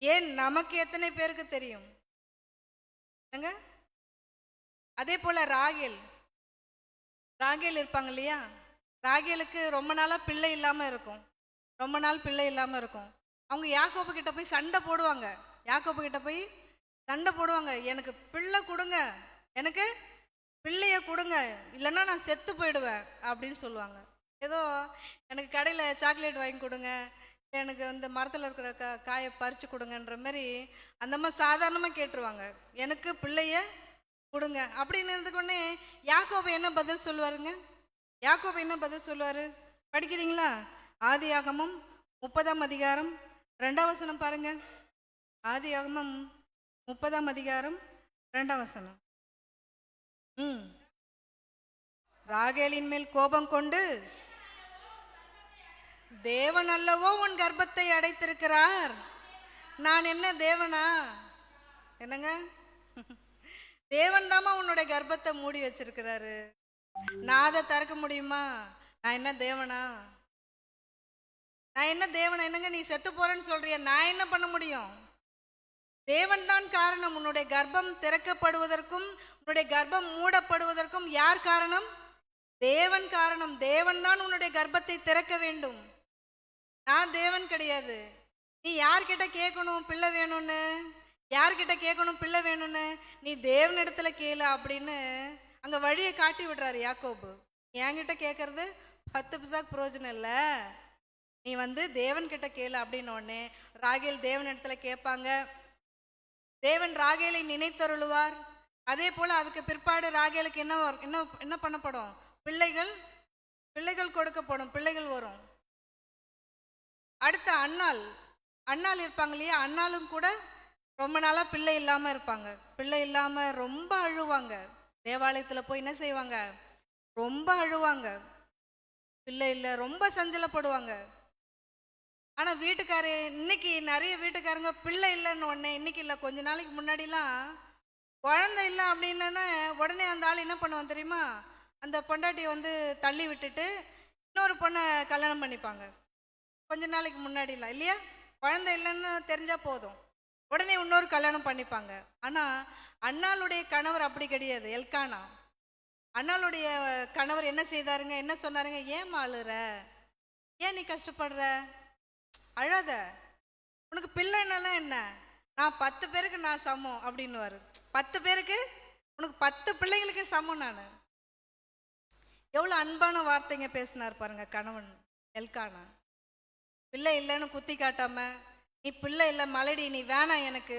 ஏன் நமக்கு எத்தனை பேருக்கு தெரியும்? அதே போல ராகேல் இருப்பாங்க இல்லையா? ராகேலுக்கு ரொம்ப நாளா பிள்ளை இல்லாம இருக்கும். ரொம்ப நாள் பிள்ளை இல்லாம இருக்கும். அவங்க யாக்கோபு கிட்ட போய் சண்டை போடுவாங்க. எனக்கு பிள்ளை கொடுங்க, எனக்கு பிள்ளைய கொடுங்க, இல்லைன்னா நான் செத்து போயிடுவேன் அப்படின்னு சொல்லுவாங்க. ஏதோ எனக்கு கடையில் சாக்லேட் வாங்கி கொடுங்க, எனக்கு இந்த மரத்தில் இருக்கிற காயை பறித்து கொடுங்கன்ற மாதிரி அந்த மாதிரி சாதாரணமாக கேட்டுருவாங்க. எனக்கு பிள்ளைய கொடுங்க அப்படின்னு இருந்துக்கொன்னே யாக்கோபு என்ன பதில் சொல்லுவாருங்க? படிக்கிறீங்களா? ஆதியாகமம் 30ஆம் அதிகாரம் 2ஆம் வசனம் பாருங்க. ஆதியாகமம் 30ஆம் அதிகாரம் 2ஆம் வசனம். ராகேலின் மேல் கோபம் கொண்டு, தேவன் அல்லவோ உன் கர்ப்பத்தை அடைத்திருக்கிறார், நான் என்ன தேவனா? என்னங்க, தேவன் தாமா உன்னுடைய கர்ப்பத்தை மூடி வச்சிருக்கிறாரு. நான் அதை திறக்க முடியுமா? நான் என்ன தேவனா? நான் என்ன தேவனா? என்னங்க நீ செத்து போறேன்னு சொல்றிய, நான் என்ன பண்ண முடியும்? தேவன் தான் காரணம். உன்னுடைய கர்ப்பம் திறக்கப்படுவதற்கும் உன்னுடைய கர்ப்பம் மூடப்படுவதற்கும் யார் காரணம்? தேவன் காரணம். தேவன் தான் உன்னுடைய கர்ப்பத்தை திறக்க வேண்டும். நான் தேவன் கிடையாது. நீ யார்கிட்ட கேட்கணும் பிள்ளை வேணும்னு? யார்கிட்ட கேட்கணும் பிள்ளை வேணும்னு? நீ தேவனிடத்துல கேளு அப்படின்னு அங்க வழியை காட்டி விடுறாரு யாக்கோபு. என்கிட்ட கேட்கறது 10 பிசாக்கு பிரயோஜனம் இல்லை, நீ தேவன் கிட்ட கேளு அப்படின்னு. உடனே ராகேல் தேவன் இடத்துல கேட்பாங்க. தேவன் ராகேலை நினைத்தருளுவார். அதே போல அதுக்கு பிற்பாடு ராகேலுக்கு என்ன என்ன என்ன பண்ணப்படும்? பிள்ளைகள் கொடுக்கப்படும், பிள்ளைகள் வரும். அடுத்த அண்ணாள் இருப்பாங்க இல்லையா, அண்ணாலும் கூட ரொம்ப நாளா பிள்ளை இல்லாம இருப்பாங்க. பிள்ளை இல்லாம ரொம்ப அழுவாங்க. தேவாலயத்துல போய் என்ன செய்வாங்க? ரொம்ப அழுவாங்க. பிள்ளை இல்லை, ரொம்ப சஞ்சலப்படுவாங்க. ஆனா வீட்டுக்காரு, இன்னைக்கு நிறைய வீட்டுக்காரங்க பிள்ளை இல்லைன்னு உடனே, இன்னைக்கு இல்லை கொஞ்ச நாளைக்கு முன்னாடிலாம் குழந்தை இல்லை அப்படின்னா உடனே அந்த ஆள் என்ன பண்ணுவான் தெரியுமா? அந்த பொண்டாட்டியை தள்ளி விட்டுட்டு இன்னொரு பொண்ணை கல்யாணம் பண்ணிப்பாங்க. கொஞ்ச நாளைக்கு முன்னாடிலாம் இல்லையா, குழந்தை இல்லைன்னு தெரிஞ்சா போதும் உடனே இன்னொரு கல்யாணம் பண்ணிப்பாங்க. ஆனா அண்ணாளுடைய கணவர் அப்படி கிடையாது. எல்கானா அண்ணாளுடைய கணவர் என்ன செய்தாருங்க? என்ன சொன்னாருங்க? ஏன் அழுற? ஏன் நீ கஷ்டப்படுற? அழாத, உனக்கு பிள்ளைன்னாலாம் என்ன? நான் 10 பேருக்கு நான் சமம் அப்படின்னுவாரு. 10 பேருக்கு, உனக்கு 10 பிள்ளைங்களுக்கு சமம் நான். எவ்வளவு அன்பான வார்த்தைங்க பேசினார் பாருங்க கணவன் எல்கானா. பிள்ளை இல்லைன்னு குத்தி காட்டாம, நீ பிள்ளை இல்லை மலடி, நீ வேணாம் எனக்கு,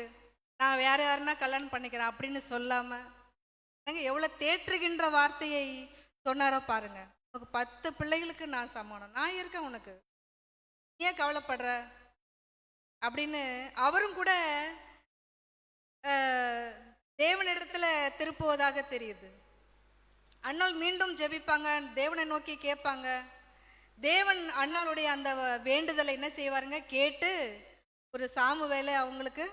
நான் வேற யாருன்னா கல்யாணம் பண்ணிக்கிறேன் அப்படின்னு சொல்லாம எவ்வளவு தேற்றுகின்ற வார்த்தையை சொன்னாரோ பாருங்க. உனக்கு 10 பிள்ளைகளுக்கு நான் சமானம், நான் இருக்கேன், உனக்கு ஏன் கவலைப்படுற அப்படின்னு அவரும் கூட தேவனிடத்துல திருப்புவதாக தெரியுது. அண்ணாள் மீண்டும் ஜெபிப்பாங்க, தேவனை நோக்கி கேட்பாங்க. தேவன் அண்ணாளுடைய அந்த வேண்டுதலை என்ன செய்வாருங்க? கேட்டு ஒரு சாமுவேலை அவங்களுக்கு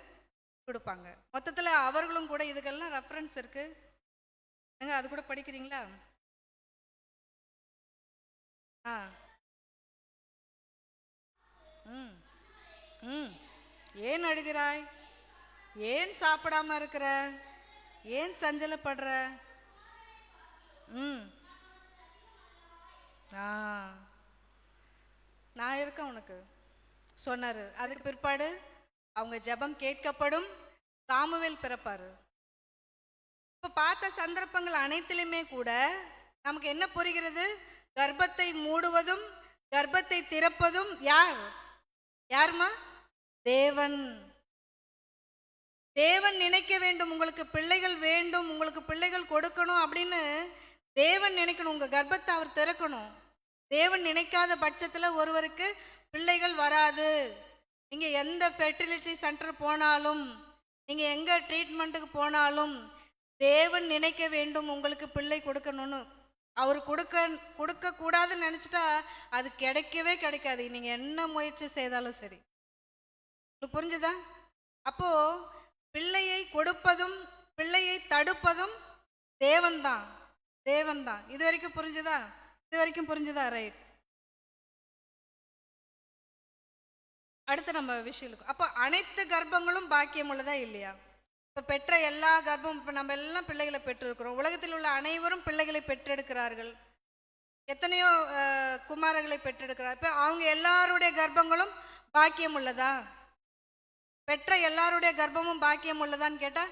கொடுப்பாங்க. மொத்தத்தில் அவர்களும் கூட இதுக்கெல்லாம் ரெஃபரன்ஸ் இருக்கு. அது கூட படிக்கிறீங்களா? ஏன் அழுகிறாய்? ஏன் சாப்பிடாம இருக்கிற? ஏன் சஞ்சலப்படுற? நான் இருக்கேன் உனக்கு சொன்னாரு. அதுக்கு பிற்பாடு அவங்க ஜெபம் கேட்கப்படும், சாமுவேல் பிறப்பாரு. இப்ப பார்த்த சந்தர்ப்பங்கள் அனைத்திலுமே கூட நமக்கு என்ன புரிகிறது? கர்ப்பத்தை மூடுவதும் கர்ப்பத்தை திறப்பதும் யாருமா? தேவன். தேவன் நினைக்க வேண்டும், உங்களுக்கு பிள்ளைகள் வேண்டும், உங்களுக்கு பிள்ளைகள் கொடுக்கணும் அப்படின்னு தேவன் நினைக்கணும். உங்க கர்ப்பத்தை அவர் திறக்கணும். தேவன் நினைக்காத பட்சத்துல ஒருவருக்கு பிள்ளைகள் வராது. நீங்க எந்த ஃபெர்டிலிட்டி சென்டர் போனாலும், நீங்க எங்க ட்ரீட்மெண்ட்டுக்கு போனாலும் தேவன் நினைக்க வேண்டும் உங்களுக்கு பிள்ளை கொடுக்கணும்னு. அவர் கொடுக்க கூடாதுன்னு நினைச்சிட்டா அது கிடைக்கவே கிடைக்காது. நீங்க என்ன முயற்சி செய்தாலும் சரி. புரிஞ்சுதா? அப்போ பிள்ளையை கொடுப்பதும் பிள்ளையை தடுப்பதும் தேவன் தான். தேவன் தான். இது வரைக்கும் புரிஞ்சுதா? இது வரைக்கும் புரிஞ்சுதா? ரைட். அடுத்து நம்ம விஷயம். அப்போ அனைத்து கர்ப்பங்களும் பாக்கியம் உள்ளதா இல்லையா? இப்போ பெற்ற எல்லா கர்ப்பம், இப்போ நம்ம எல்லாம் பிள்ளைகளை பெற்றிருக்கிறோம். உலகத்தில் உள்ள அனைவரும் பிள்ளைகளை பெற்றெடுக்கிறார்கள். எத்தனையோ குமாரர்களை பெற்றெடுக்கிறார். இப்போ அவங்க எல்லாருடைய கர்ப்பங்களும் பாக்கியம் உள்ளதா? பெற்ற எல்லாருடைய கர்ப்பமும் பாக்கியம் உள்ளதான்னு கேட்டா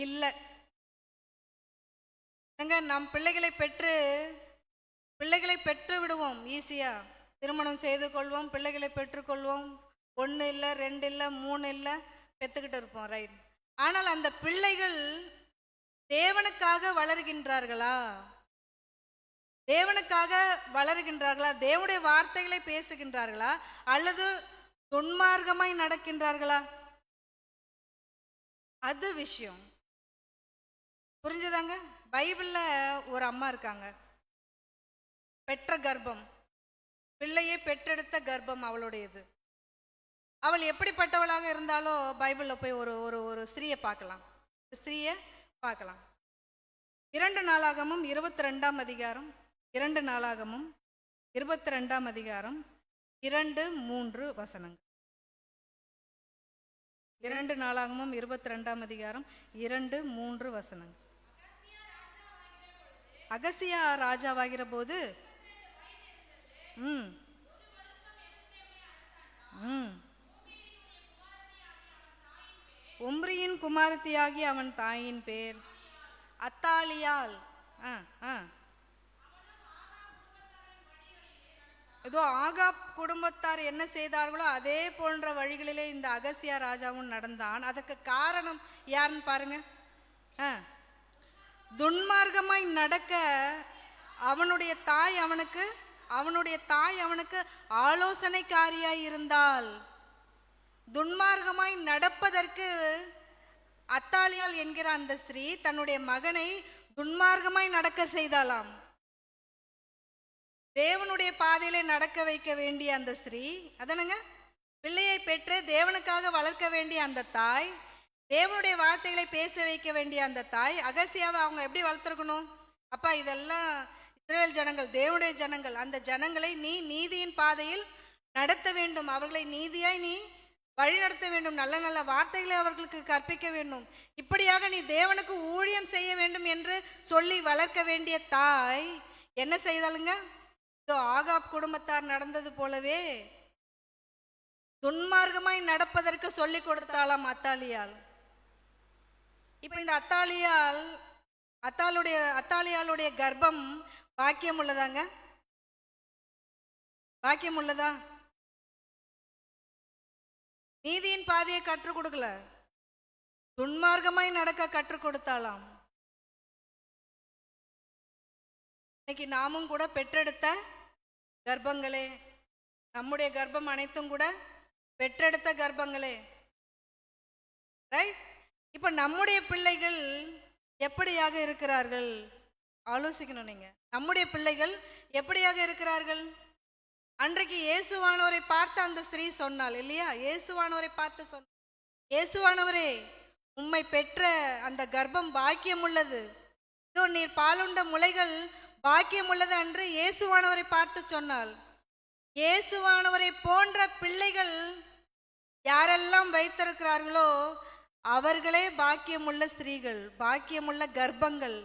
இல்லை. நம் பிள்ளைகளை பெற்று விடுவோம் ஈஸியா. திருமணம் செய்து கொள்வோம், பிள்ளைகளை பெற்றுக்கொள்வோம். 1 இல்லை 2 இல்லை 3 இல்லை பெற்றுக்கிட்டு இருப்போம். ரைட். ஆனால் அந்த பிள்ளைகள் தேவனுக்காக வளர்கின்றார்களா? தேவனுக்காக வளர்கின்றார்களா? தேவனுடைய வார்த்தைகளை பேசுகின்றார்களா? அல்லது துன்மார்க்கமாய் நடக்கின்றார்களா? அது விஷயம். புரிஞ்சுதாங்க? பைபிள்ல ஒரு அம்மா இருக்காங்க, பெற்ற கர்ப்பம், பிள்ளையை பெற்றெடுத்த கர்ப்பம் அவளுடையது. அவள் எப்படிப்பட்டவளாக இருந்தாலோ பைபிளில் போய் ஒரு ஒரு ஒரு ஸ்திரீயை பார்க்கலாம், ஸ்திரீயை பார்க்கலாம். 2 நாளாகமும் 22ஆம் அதிகாரம், 2 நாளாகமும் 22ஆம் அதிகாரம் 2-3 வசனங்கள். 2 நாளாகமும் 22ஆம் அதிகாரம் 2-3 வசனங்கள். அகசியா ராஜாவாகிற போது ஒம்ரியின் குமாரத்தியாகி அவன் தாயின் பேர் அத்தாலியால். ஏதோ ஆகாப் குடும்பத்தார் என்ன செய்தார்களோ அதே போன்ற வழிகளிலே இந்த அகசியா ராஜாவும் நடந்தான். அதற்கு காரணம் யாருன்னு பாருங்க. துன்மார்க்கமாய் நடக்க அவனுடைய தாய் அவனுக்கு ஆலோசனைக்காரியாய் இருந்தால், துன்மார்க்கமாய் நடப்பதற்கு அத்தாலியால் என்கிற அந்த ஸ்திரீ தன்னுடைய மகனை துன்மார்க்கமாய் நடக்க செய்தாலாம். தேவனுடைய பாதையிலே நடக்க வைக்க வேண்டிய அந்த ஸ்திரீ, அதனுங்க பிள்ளையை பெற்று தேவனுக்காக வளர்க்க வேண்டிய அந்த தாய், தேவனுடைய வார்த்தைகளை பேச வைக்க வேண்டிய அந்த தாய், அகசியாவை அவங்க எப்படி வளர்த்துருக்கணும்? அப்பா, இதெல்லாம் இஸ்ரவேல் ஜனங்கள், தேவனுடைய ஜனங்கள், அந்த ஜனங்களை நீ நீதியின் பாதையில் நடத்த வேண்டும், அவர்களை நீதியாய் நீ வழி நடத்த வேண்டும், நல்ல நல்ல வார்த்தைகளை அவர்களுக்கு கற்பிக்க வேண்டும், இப்படியாக நீ தேவனுக்கு ஊழியம் செய்ய வேண்டும் என்று சொல்லி வளர்க்க வேண்டிய தாய் என்ன செய்தாலுங்க? இதோ ஆகாப் குடும்பத்தார் நடந்தது போலவே துன்மார்க்கமாய் நடப்பதற்கு சொல்லி கொடுத்தாலாம் அத்தாலியால். இப்ப இந்த அத்தாலியாளுடைய கர்ப்பம் பாக்கியம் உள்ளதாங்க? பாக்கியம் உள்ளதா? நீதியின் பாதையை கற்றுக் கொடுக்கல, துன்மார்க்கமாய் நடக்க கற்றுக் கொடுத்தாலாம். இன்னைக்கு நாமும் கூட பெற்றெடுத்த கர்ப்பங்களே, நம்முடைய கர்ப்பம் அனைத்தும் கூட பெற்றெடுத்த கர்ப்பங்களே, ரைட்? இப்ப நம்முடைய பிள்ளைகள் எப்படியாக இருக்கிறார்கள்? ஆலோசிக்கணும் நீங்க. நம்முடைய பிள்ளைகள் எப்படியாக இருக்கிறார்கள்? அன்றைக்கு இயேசுவானவரை பார்த்து அந்த ஸ்திரீ சொன்னாள் இல்லையா? இயேசுவானவரை பார்த்து சொன்ன, இயேசுவானவரே, உம்மை பெற்ற அந்த கர்ப்பம் பாக்கியம் உள்ளது, இதோ நீர் பாலுண்ட முளைகள் பாக்கியம் உள்ளது என்று இயேசுவானவரை பார்த்து சொன்னாள். இயேசுவானவரை போன்ற பிள்ளைகள் யாரெல்லாம் வைத்திருக்கிறார்களோ அவர்களே பாக்கியமுள்ள ஸ்திரீகள், பாக்கியமுள்ள கர்ப்பங்கள்.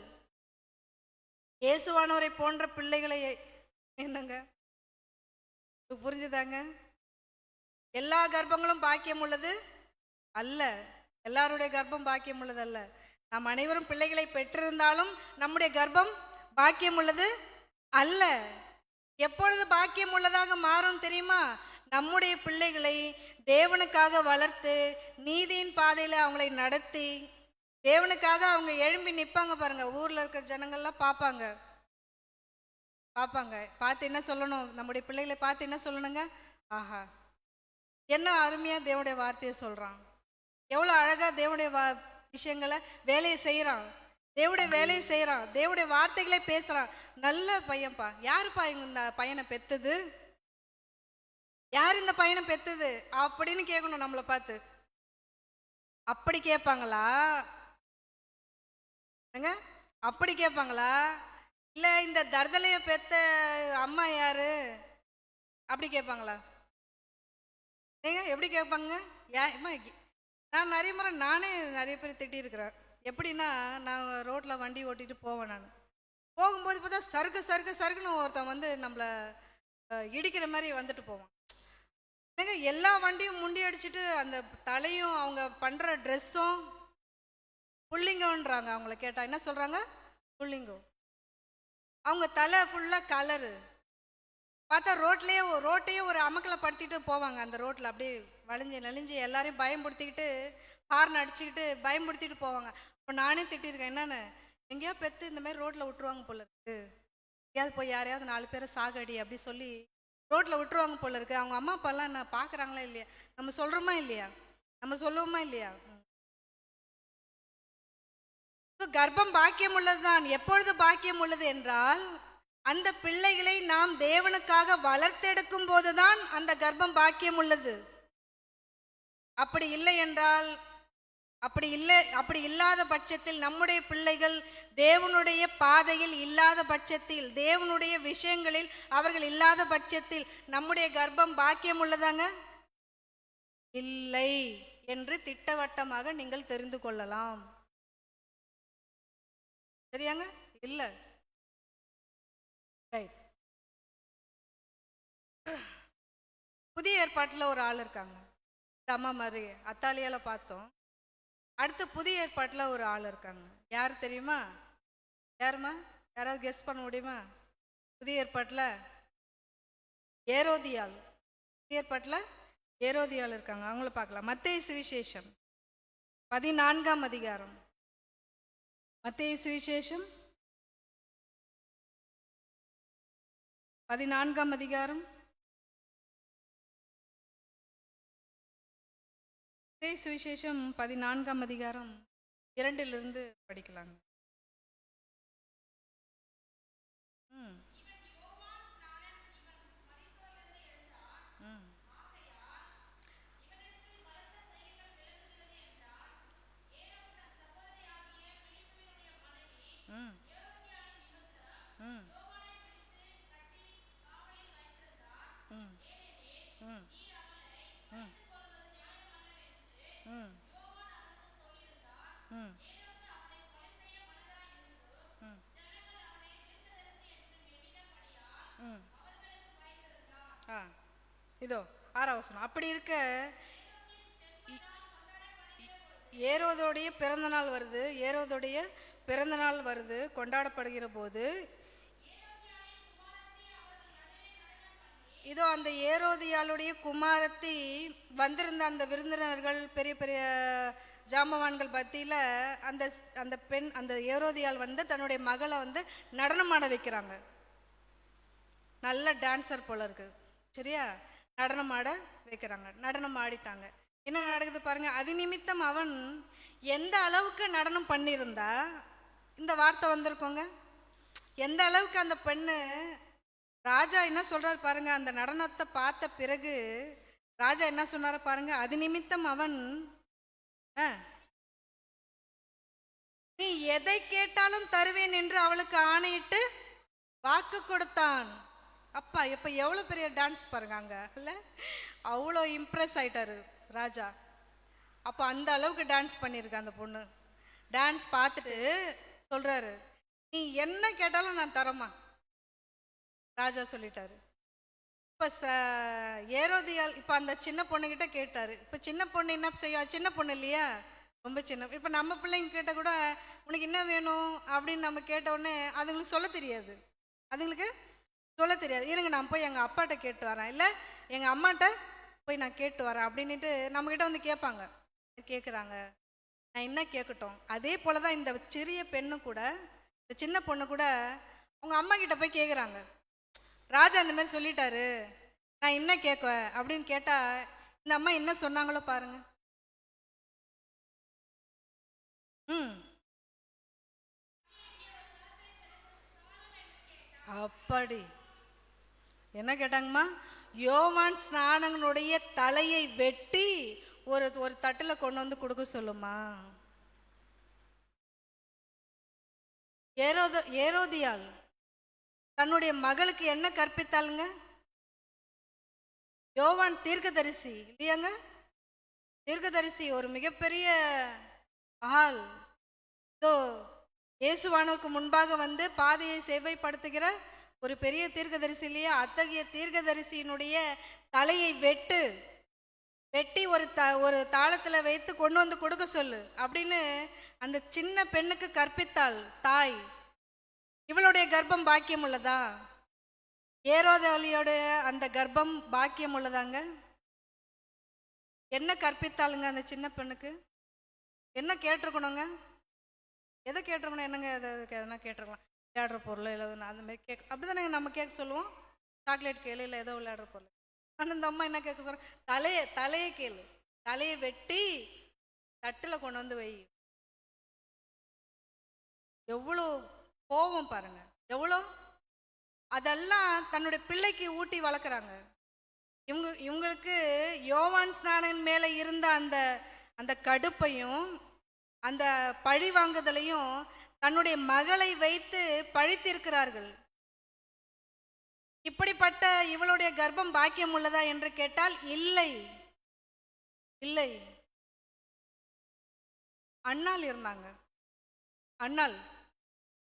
இயேசுவானவரை போன்ற பிள்ளைகளை என்னங்க புரிஞ்சுதாங்க? எல்லா கர்ப்பங்களும் பாக்கியம் உள்ளது அல்ல, எல்லாருடைய கர்ப்பம் பாக்கியம் உள்ளது அல்ல. நாம் அனைவரும் பிள்ளைகளை பெற்றிருந்தாலும் நம்முடைய கர்ப்பம் பாக்கியம் உள்ளது அல்ல. எப்பொழுது பாக்கியம் உள்ளதாக மாறும் தெரியுமா? நம்முடைய பிள்ளைகளை தேவனுக்காக வளர்த்து நீதியின் பாதையில அவங்களை நடத்தி தேவனுக்காக அவங்க எழும்பி நிற்பாங்க பாருங்க. ஊர்ல இருக்கிற ஜனங்கள்லாம் பார்ப்பாங்க, பார்த்து என்ன சொல்லணும்? நம்முடைய பிள்ளைகளை பார்த்து என்ன சொல்லணுங்க? ஆஹா, என்ன அருமையா தேவனுடைய வார்த்தையை சொல்றான், எவ்வளவு அழகா தேவனுடைய விஷயங்களை வேலையை செய்யறான், தேவனுடைய வார்த்தைகளை பேசுறான். நல்ல பையன்பா. யாருப்பா இந்த பையனை பெத்தது? யார் இந்த பையனை பெத்தது அப்படின்னு கேட்கணும் நம்மளை பார்த்து. அப்படி கேட்பாங்களா? அப்படி கேட்பாங்களா? இல்ல இந்த தர்தலைய பெத்த அம்மா யாரு அப்படி கேட்பாங்களா? எப்படி கேட்பாங்க? நான் நிறைய முறை நானே நிறைய பேர் திட்டி இருக்கிறேன். எப்படின்னா, நான் ரோட்டில் வண்டி ஓட்டிட்டு போவேன். நான் போகும்போது பார்த்தா சறுக்குன்னு ஒருத்தன் வந்து நம்மளை இடிக்கிற மாதிரி வந்துட்டு போவான். எல்லா வண்டியும் முண்டி அடிச்சுட்டு அந்த தலையும் அவங்க பண்ணுற ட்ரெஸ்ஸும் புள்ளிங்கன்றாங்க. அவங்கள கேட்டால் என்ன சொல்கிறாங்க? புள்ளிங்கோ. அவங்க தலை ஃபுல்லாக கலரு. பார்த்தா ரோட்டையே ஒரு அமக்கலை படுத்திட்டு போவாங்க. அந்த ரோட்டில் அப்படியே நெளிஞ்சு எல்லாரையும் பயன்படுத்திக்கிட்டு ஹார்ன் அடிச்சுக்கிட்டு பயன்படுத்திட்டு போவாங்க. இப்போ நானே திட்டிருக்கேன், என்னன்னு எங்கேயா பெற்று இந்த மாதிரி ரோட்டில் விட்டுருவாங்க போல இருக்கு, எங்கேயாவது போய் யாரையாவது 4 பேரை சாகடி அப்படி சொல்லி ரோட்டில் விட்டுருவாங்க போல இருக்கு. அவங்க அம்மா அப்பாலாம் என்ன பார்க்குறாங்களா இல்லையா? நம்ம சொல்கிறோமா இல்லையா? நம்ம சொல்லுவோமா இல்லையா? கர்ப்பம் பாக்கியம் உள்ளதுதான். எப்பொழுது பாக்கியம் உள்ளது என்றால், அந்த பிள்ளைகளை நாம் தேவனுக்காக வளர்த்தெடுக்கும் போதுதான் அந்த கர்ப்பம் பாக்கியம் உள்ளது. அப்படி இல்லை என்றால், அப்படி இல்லாத பட்சத்தில், நம்முடைய பிள்ளைகள் தேவனுடைய பாதையில் இல்லாத பட்சத்தில், தேவனுடைய விஷயங்களில் அவர்கள் இல்லாத பட்சத்தில் நம்முடைய கர்ப்பம் பாக்கியம் உள்ளதாங்க? இல்லை என்று திட்டவட்டமாக நீங்கள் தெரிந்து கொள்ளலாம். சரியாங்க? இல்ல. ரைட். புதிய ஏற்பாட்டில் ஒரு ஆள் இருக்காங்க. அம்மா மாதிரி அத்தாலியால பார்த்தோம். அடுத்து புதிய ஏற்பாட்டில் ஒரு ஆள் இருக்காங்க. யார் தெரியுமா? யாருமா? யாராவது கெஸ் பண்ண முடியுமா? புதிய ஏற்பாட்டில் ஏரோதியாள். புதிய ஏற்பாட்டில் ஏரோதியாள் இருக்காங்க. அவங்கள பார்க்கலாம். மத்தேயு சுவிசேஷம் 14ஆம் அதிகாரம். மத்தேயு சுவிசேஷம் 14ஆம் அதிகாரம். மத்தேயு சுவிசேஷம் 14ஆம் அதிகாரம் 2 படிக்கலாங்க. ம் ம் ம் ம் ம் ம் ம் ம் ம் ம் ம் ஆ இதோ 6ஆம் வசனம். அப்படி இருக்க ஏரோதோடைய பிறந்த நாள் வருது. ஏரோதோடைய பிறந்த நாள் வருது, கொண்டாடப்படுகிற போது இதோ அந்த ஏரோதியாளுடைய குமாரத்தி வந்திருந்த அந்த விருந்தினர்கள், பெரிய பெரிய ஜாம்பவான்கள் பத்தியில அந்த அந்த பெண், அந்த ஏரோதியால் வந்து தன்னுடைய மகளை வந்து நடனம் ஆட வைக்கிறாங்க. நல்ல டான்சர் போல இருக்கு. சரியா? நடனம் ஆட வைக்கிறாங்க. நடனம் ஆடிட்டாங்க. என்ன நடக்குது பாருங்க. அது நிமித்தம் அவன் எந்த அளவுக்கு நடனம் பண்ணியிருந்தா இந்த வார்த்தை வந்திருக்கோங்க. எந்த அளவுக்கு அந்த பெண்ணு, ராஜா என்ன சொல்றாரு பாருங்க. அந்த நடனத்தை பார்த்த பிறகு ராஜா என்ன சொன்னாரு பாருங்க. அது நிமித்தம் அவன் நீ எதை கேட்டாலும் தருவேன் என்று அவளுக்கு ஆணையிட்டு வாக்கு கொடுத்தான். அப்பா இப்ப எவ்வளவு பெரிய டான்ஸ் பாருங்க அங்க இல்ல? அவ்வளோ இம்ப்ரெஸ் ஆயிட்டாரு ராஜா. அப்போ அந்த அளவுக்கு டான்ஸ் பண்ணியிருக்க அந்த பொண்ணு. டான்ஸ் பார்த்துட்டு சொல்றாரு, நீ என்ன கேட்டாலும் நான் தரமா, ராஜா சொல்லிட்டாரு. இப்ப ஏரோதியால் இப்ப அந்த சின்ன பொண்ணுகிட்ட கேட்டாரு. இப்ப சின்ன பொண்ணு என்ன செய்யும்? சின்ன பொண்ணு இல்லையா, ரொம்ப சின்ன. இப்ப நம்ம பிள்ளைங்க கேட்ட கூட உனக்கு என்ன வேணும் அப்படின்னு நம்ம கேட்ட உடனே அதுங்களுக்கு சொல்ல தெரியாது. அதுங்களுக்கு சொல்ல தெரியாது. இருங்க நான் போய் எங்கள் அப்பாட்ட கேட்டு வரேன், இல்லை எங்கள் அம்மாட்ட போய் நான் கேட்டு வரேன் அப்படின்ட்டு நம்மக்கிட்ட வந்து கேட்பாங்க. கேட்குறாங்க, நான் என்ன கேட்கட்டும். அதே போல தான் இந்த சிறிய பெண்ணு கூட, இந்த சின்ன பொண்ணு கூட அவங்க அம்மா கிட்ட போய் கேட்குறாங்க. ராஜா அந்த மாதிரி சொல்லிட்டாரு, நான் என்ன கேட்க அப்படின்னு கேட்டால் இந்த அம்மா என்ன சொன்னாங்களோ பாருங்க. அப்படி என்ன கேட்டாங்கம்மா? யோவான் ஸ்நானகனுடைய தலையை வெட்டி ஒரு ஒரு தட்டில் கொண்டு வந்து கொடுக்க சொல்லுமா. ஏரோதியாள் தன்னுடைய மகளுக்கு என்ன கற்பித்தாளுங்க? யோவான் தீர்க்கதரிசி இல்லையாங்க? தீர்க்கதரிசி, ஒரு மிகப்பெரிய ஆள். இயேசுவானவருக்கு முன்பாக வந்து பாதையை சேவைப்படுத்துகிற ஒரு பெரிய தீர்க்கதரிசி இல்லையா? அத்தகைய தீர்க்கதரிசியினுடைய தலையை வெட்டி ஒரு தாளத்தில் வைத்து கொண்டு வந்து கொடுக்க சொல்லு அப்படின்னு அந்த சின்ன பெண்ணுக்கு கற்பித்தாள் தாய். இவளுடைய கர்ப்பம் பாக்கியம் உள்ளதா? ஏரோதியாளோட அந்த கர்ப்பம் பாக்கியம் உள்ளதாங்க? என்ன கற்பித்தாளுங்க அந்த சின்ன பெண்ணுக்கு? என்ன கேட்டிருக்கணுங்க? எதை கேட்டிருக்கணும்? என்னங்க எதனா கேட்டிருக்கலாம், தேடுற பொருள் இல்லை அந்த மாதிரி கேட்க, அப்படி தானே நம்ம கேட்க சொல்லுவோம். சாக்லேட் கேளு, இல்லை ஏதோ விளையாடுற பொருள். ஆனால் இந்த அம்மா என்ன கேட்க சொல்ற, தலையை கேளு, தலையை வெட்டி தட்டில் கொண்டு வந்து வை. எவ்வளோ கோபம் பாருங்க, எவ்வளோ. அதெல்லாம் தன்னுடைய பிள்ளைக்கு ஊட்டி வளர்க்குறாங்க. இவங்களுக்கு யோவான் ஸ்நானன் மேலே இருந்த அந்த அந்த கடுப்பையும் அந்த பழி வாங்குதலையும் தன்னுடைய மகளை வைத்து பழித்திருக்கிறார்கள். இப்படிப்பட்ட இவளுடைய கர்ப்பம் பாக்கியம் உள்ளதா என்று கேட்டால் இல்லை, இல்லை. அண்ணாள் இருந்தாங்க.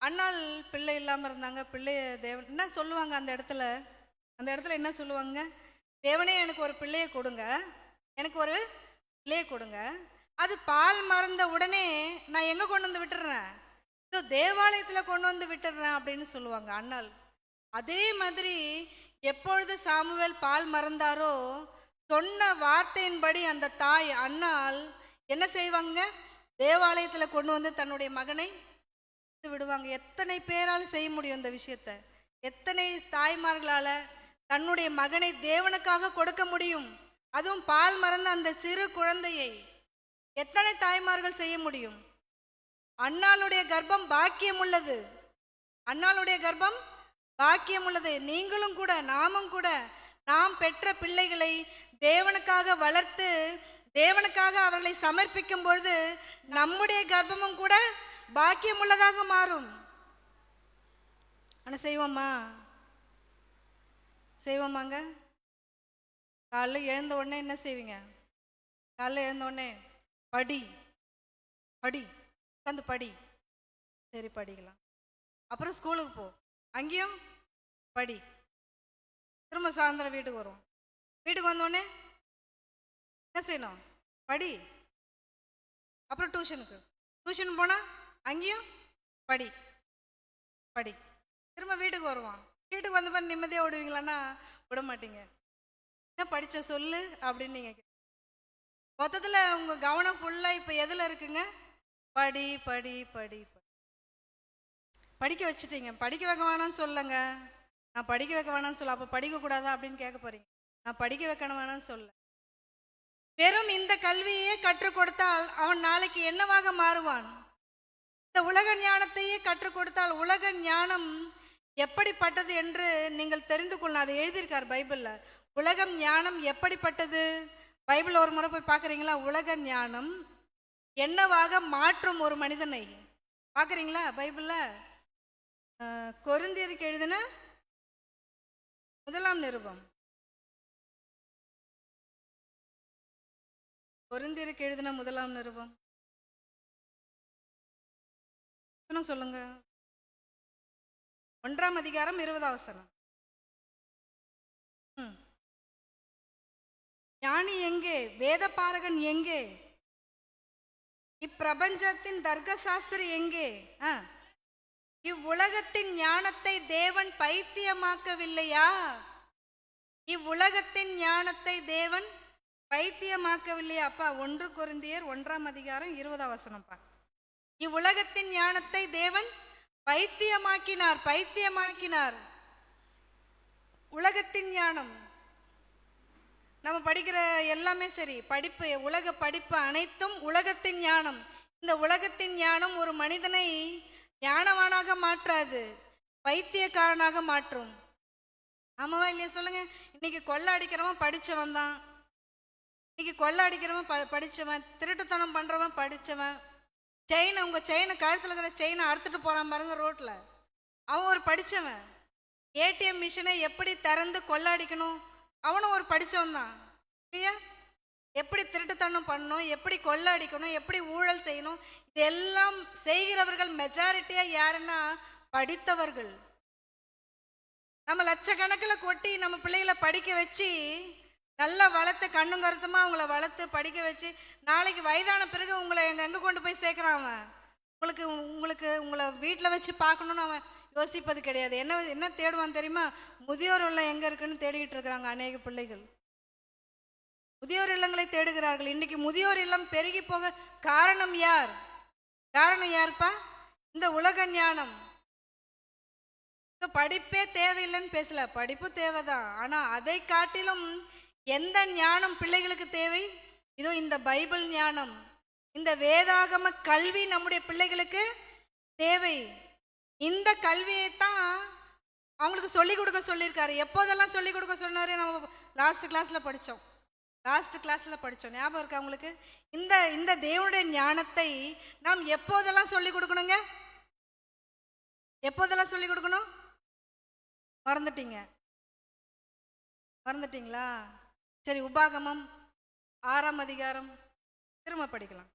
அண்ணாள் பிள்ளை இல்லாமல் இருந்தாங்க. பிள்ளைய தேவன் என்ன சொல்லுவாங்க அந்த இடத்துல என்ன சொல்லுவாங்க? தேவனே எனக்கு ஒரு பிள்ளையை கொடுங்க, எனக்கு ஒரு பிள்ளையை கொடுங்க. அது பால் மறந்த உடனே நான் எங்கே கொண்டு வந்து விட்டுறேன்? தேவாலயத்தில் கொண்டு வந்து விட்டுறேன் அப்படின்னு சொல்லுவாங்க அண்ணாள். அதே மாதிரி எப்பொழுது சாமுவேல் பால் மறந்தாரோ சொன்ன வார்த்தையின்படி அந்த தாய் அண்ணாள் என்ன செய்வாங்க? தேவாலயத்தில் கொண்டு வந்து தன்னுடைய மகனை விடுவாங்க. எத்தனை பேரால் செய்ய முடியும் இந்த விஷயத்த? எத்தனை தாய்மார்களால தன்னுடைய மகனை தேவனுக்காக கொடுக்க முடியும்? அதுவும் பால் மறந்த அந்த சிறு குழந்தையை எத்தனை தாய்மார்கள் செய்ய முடியும்? அண்ணாளுடைய கர்ப்பம் பாக்கியம் உள்ளது. அண்ணாளுடைய கர்ப்பம் பாக்கியம் உள்ளது. நீங்களும் கூட, நாமும் கூட, நாம் பெற்ற பிள்ளைகளை தேவனுக்காக வளர்த்து தேவனுக்காக அவர்களை சமர்ப்பிக்கும் பொழுது நம்முடைய கர்ப்பமும் கூட பாக்கியம் உள்ளதாக மாறும். ஆனால் செய்வோமாங்க? காலைல எழுந்த உடனே என்ன செய்வீங்க? காலைல எழுந்த உடனே படி உட்காந்து படி. சரி, படிக்கலாம். அப்புறம் ஸ்கூலுக்கு போ, அங்கேயும் படி. திரும்ப சாயந்தரம் வீட்டுக்கு வரும். வீட்டுக்கு வந்தோடனே என்ன செய்யணும்? படி. அப்புறம் டியூஷன் போனால் அங்கேயும் படி. திரும்ப வீட்டுக்கு வருவான். வீட்டுக்கு வந்த மாதிரி நிம்மதியாக விடுவீங்களான்னா விட மாட்டீங்க. என்ன படித்த சொல்லு அப்படின்னு நீங்கள் மொத்தத்தில் உங்கள் கவனம் ஃபுல்லாக இப்போ எதில் இருக்குங்க? படி. படிக்க வச்சுட்டீங்க. படிக்க வைக்க வேணாம்னு சொல்லுங்க. நான் படிக்க வைக்க வேணாம்னு சொல்ல. அப்போ படிக்கக்கூடாதா அப்படின்னு கேட்க போறீங்க. நான் படிக்க வைக்கணும் வேணாம்னு சொல்ல. வெறும் இந்த கல்வியே கற்றுக் கொடுத்தால் அவன் நாளைக்கு என்னவாக மாறுவான்? இந்த உலக ஞானத்தையே கற்றுக் கொடுத்தால் உலக ஞானம் எப்படிப்பட்டது என்று நீங்கள் தெரிந்து கொள்ளலாம். அதை எழுதியிருக்கார் பைபிள்ல. உலகம் ஞானம் எப்படிப்பட்டது? பைபிள் ஒரு முறை போய் பார்க்குறீங்களா? உலக ஞானம் என்னவாக மாற்றும் ஒரு மனிதனை பார்க்குறீங்களா பைபிள்ல? கொரிந்தியருக்கு எழுதின முதலாம் நிருபம். கொரிந்தியருக்கு எழுதின முதலாம் நிருபம் சொல்லுங்க. 1ஆம் அதிகாரம் 20ஆம் வசனம். ஞானி எங்கே? வேத பாரகன் எங்கே? இப்பிரபஞ்சத்தின் தர்க்க சாஸ்திரி எங்கே? இவ்வுலகத்தின் ஞானத்தை தேவன் பைத்தியமாக்கவில்லையா? இவ்வுலகத்தின் ஞானத்தை தேவன் பைத்தியமாக்கவில்லையா? அப்பா 1 கொரிந்தியர் 1ஆம் அதிகாரம் 20ஆம் வசனம்ப்பா. இவ்வுலகத்தின் ஞானத்தை தேவன் பைத்தியமாக்கினார். உலகத்தின் ஞானம் நம்ம படிக்கிற எல்லாமே சரி, படிப்பு, உலக படிப்பு அனைத்தும் உலகத்தின் ஞானம். இந்த உலகத்தின் ஞானம் ஒரு மனிதனை ஞானவானாக மாற்றாது, பைத்தியக்காரனாக மாற்றும். ஆமாவா இல்லையா சொல்லுங்க? இன்னைக்கு கொள்ளை அடிக்கிறவன் படித்தவன் தான். இன்னைக்கு கொள்ளை அடிக்கிறவன் படித்தவன், திருட்டுத்தனம் பண்ணுறவன் படித்தவன், உங்கள் செயினை கழுத்தில் இருக்கிற செயினை அறுத்துட்டு போகிறான் பாருங்க ரோட்டில், அவன் ஒரு படித்தவன். ஏடிஎம் மிஷினை எப்படி திறந்து கொள்ளடிக்கணும், அவனும் ஒரு படித்தவன் தான் இல்லையா? எப்படி திருட்டுத்தனம் பண்ணணும், எப்படி கொள்ளை அடிக்கணும், எப்படி ஊழல் செய்யணும், இதெல்லாம் செய்கிறவர்கள் மெஜாரிட்டியாக யாருன்னா படித்தவர்கள். நம்ம லட்சக்கணக்கில் கொட்டி நம்ம பிள்ளைகளை படிக்க வச்சு நல்லா வளர்த்து கண்ணும் கருத்துமா அவங்கள வளர்த்து படிக்க வச்சு நாளைக்கு வயதான பிறகு உங்களை எங்கே கொண்டு போய் சேர்க்குறான் அவன்? உங்களை வீட்டில் வச்சு பார்க்கணுன்னு அவன் யோசிப்பது கிடையாது. என்ன தேடுவான் தெரியுமா? முதியோர் இல்லம் எங்கே இருக்குன்னு தேடிக்கிட்டு இருக்கிறாங்க அநேக பிள்ளைகள். முதியோர் இல்லங்களை தேடுகிறார்கள். இன்னைக்கு முதியோர் இல்லம் பெருகி போக காரணம் யாருப்பா? இந்த உலக ஞானம். படிப்பே தேவையில்லைன்னு பேசல, படிப்பு தேவைதான். ஆனா அதை காட்டிலும் எந்த ஞானம் பிள்ளைகளுக்கு தேவை? இதோ இந்த பைபிள் ஞானம், இந்த வேதாகம கல்வி நம்முடைய பிள்ளைகளுக்கு தேவை. இந்த கல்வியைத்தான் அவங்களுக்கு சொல்லிக் கொடுக்க சொல்லியிருக்காரு. எப்போதெல்லாம் சொல்லிக் கொடுக்க சொன்னாரு? நம்ம லாஸ்ட் கிளாஸ்ல படித்தோம். ஞாபகம் இருக்கா உங்களுக்கு? இந்த இந்த தேவனுடைய ஞானத்தை நாம் எப்போதெல்லாம் சொல்லிக் கொடுக்கணுங்க? எப்போதெல்லாம் சொல்லிக் கொடுக்கணும்? மறந்துட்டீங்களா? சரி, உபாகமம் 6ஆம் அதிகாரம் திரும்ப படிக்கலாம்.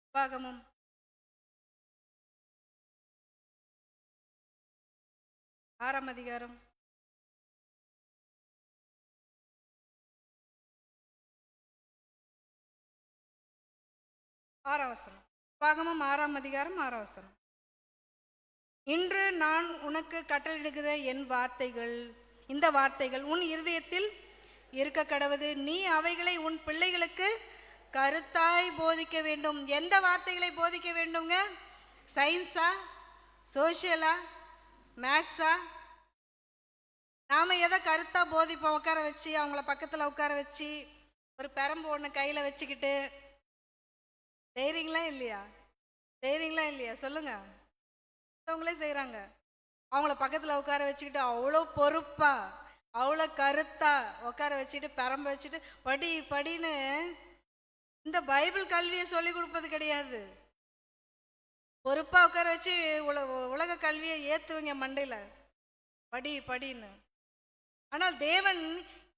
உபாகமம் 6ஆம் அதிகாரம் 6ஆம் வசனம். உபாகமம் 6ஆம் அதிகாரம் 6ஆம் வசனம். இன்று நான் உனக்கு கட்டளையிடுகிற என் வார்த்தைகள், இந்த வார்த்தைகள் உன் இருதயத்தில் இருக்க கடவது. நீ அவைகளை உன் பிள்ளைகளுக்கு கருத்தாய் போதிக்க வேண்டும். எந்த வார்த்தைகளை போதிக்க வேண்டுங்க? சயின்ஸா, சோஷியலா, மேக்ஸா? நாம எதை கருத்தா போதிப்போம்? உட்கார வச்சு, அவங்கள பக்கத்தில் உட்கார வச்சு, ஒரு பெரம்பு ஒன்று கையில் வச்சுக்கிட்டு. செய்கிறீங்களா இல்லையா? சொல்லுங்க. அவங்களே செய்கிறாங்க. அவங்கள பக்கத்தில் உட்கார வச்சுக்கிட்டு அவ்வளோ பொறுப்பா, அவ்வளோ கருத்தா உட்கார வச்சுட்டு பெரம்ப வச்சுட்டு படின்னு இந்த பைபிள் கல்வியை சொல்லி கொடுப்பது கிடையாது. பொறுப்பாக உட்கார வச்சு உலக கல்வியை ஏற்றுவீங்க மண்டையில், படின்னு. ஆனால் தேவன்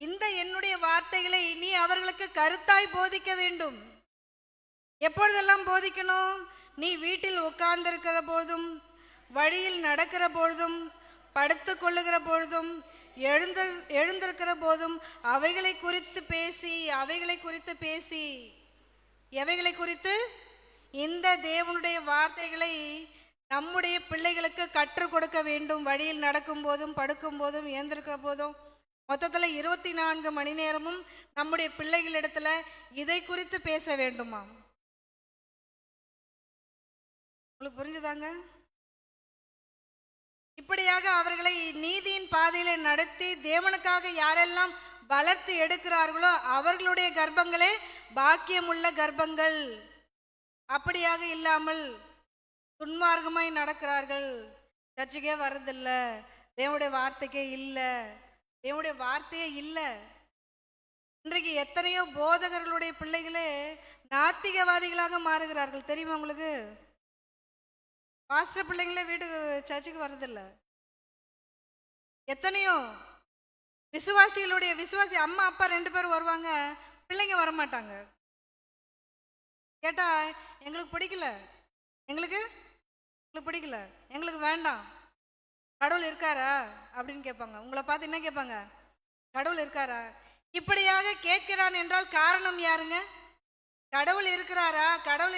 இந்த என்னுடைய வார்த்தைகளை நீ அவர்களுக்கு கருத்தாய் போதிக்க வேண்டும். எப்பொழுதெல்லாம் போதிக்கணும்? நீ வீட்டில் உட்கார்ந்திருக்கிற போதும், வழியில் நடக்கிற பொழுதும், படுத்து கொள்ளுகிற பொழுதும், எழுந்திருக்கிற போதும் அவைகளை குறித்து பேசி. எவைகளை குறித்து? இந்த தேவனுடைய வார்த்தைகளை நம்முடைய பிள்ளைகளுக்கு கற்றுக் கொடுக்க வேண்டும். வழியில் நடக்கும் போதும், படுக்கும் போதும், எழுந்திருக்கிற போதும், மொத்தத்தில் 24 மணி நேரமும் நம்முடைய பிள்ளைகளிடத்துல இதை குறித்து பேச வேண்டுமா? உங்களுக்கு புரிஞ்சுதாங்க? இப்படியாக அவர்களை நீதியின் பாதையில நடத்தி தேவனுக்காக யாரெல்லாம் வளர்த்து எடுக்கிறார்களோ அவர்களுடைய கர்ப்பங்களே பாக்கியமுள்ள கர்ப்பங்கள். அப்படியாக இல்லாமல் துன்மார்க்கமாய் நடக்கிறார்கள், சர்ச்சுக்கே வர்றதில்ல, தேவனுடைய வார்த்தைக்கே இல்லை, தேவனுடைய வார்த்தையே இல்லை. இன்றைக்கு எத்தனையோ போதகர்களுடைய பிள்ளைகளே நாத்திகவாதிகளாக மாறுகிறார்கள். தெரியுமா உங்களுக்கு? பாஸ்டர் பிள்ளைங்களே சர்ச்சுக்கு வர்றதில்ல. எத்தனையோ விசுவாசி அம்மா அப்பா 2 பேரும் வருவாங்க, பிள்ளைங்க வரமாட்டாங்க. கேட்டா எங்களுக்கு பிடிக்கல, எங்களுக்கு வேண்டாம், கடவுள் இருக்காரா அப்படின்னு கேட்பாங்க. உங்களை பார்த்து என்ன கேட்பாங்க? கடவுள் இருக்காரா? இப்படியாக கேட்கிறான் என்றால் காரணம் யாருங்க? கடவுள் இருக்கிறாரா, கடவுள்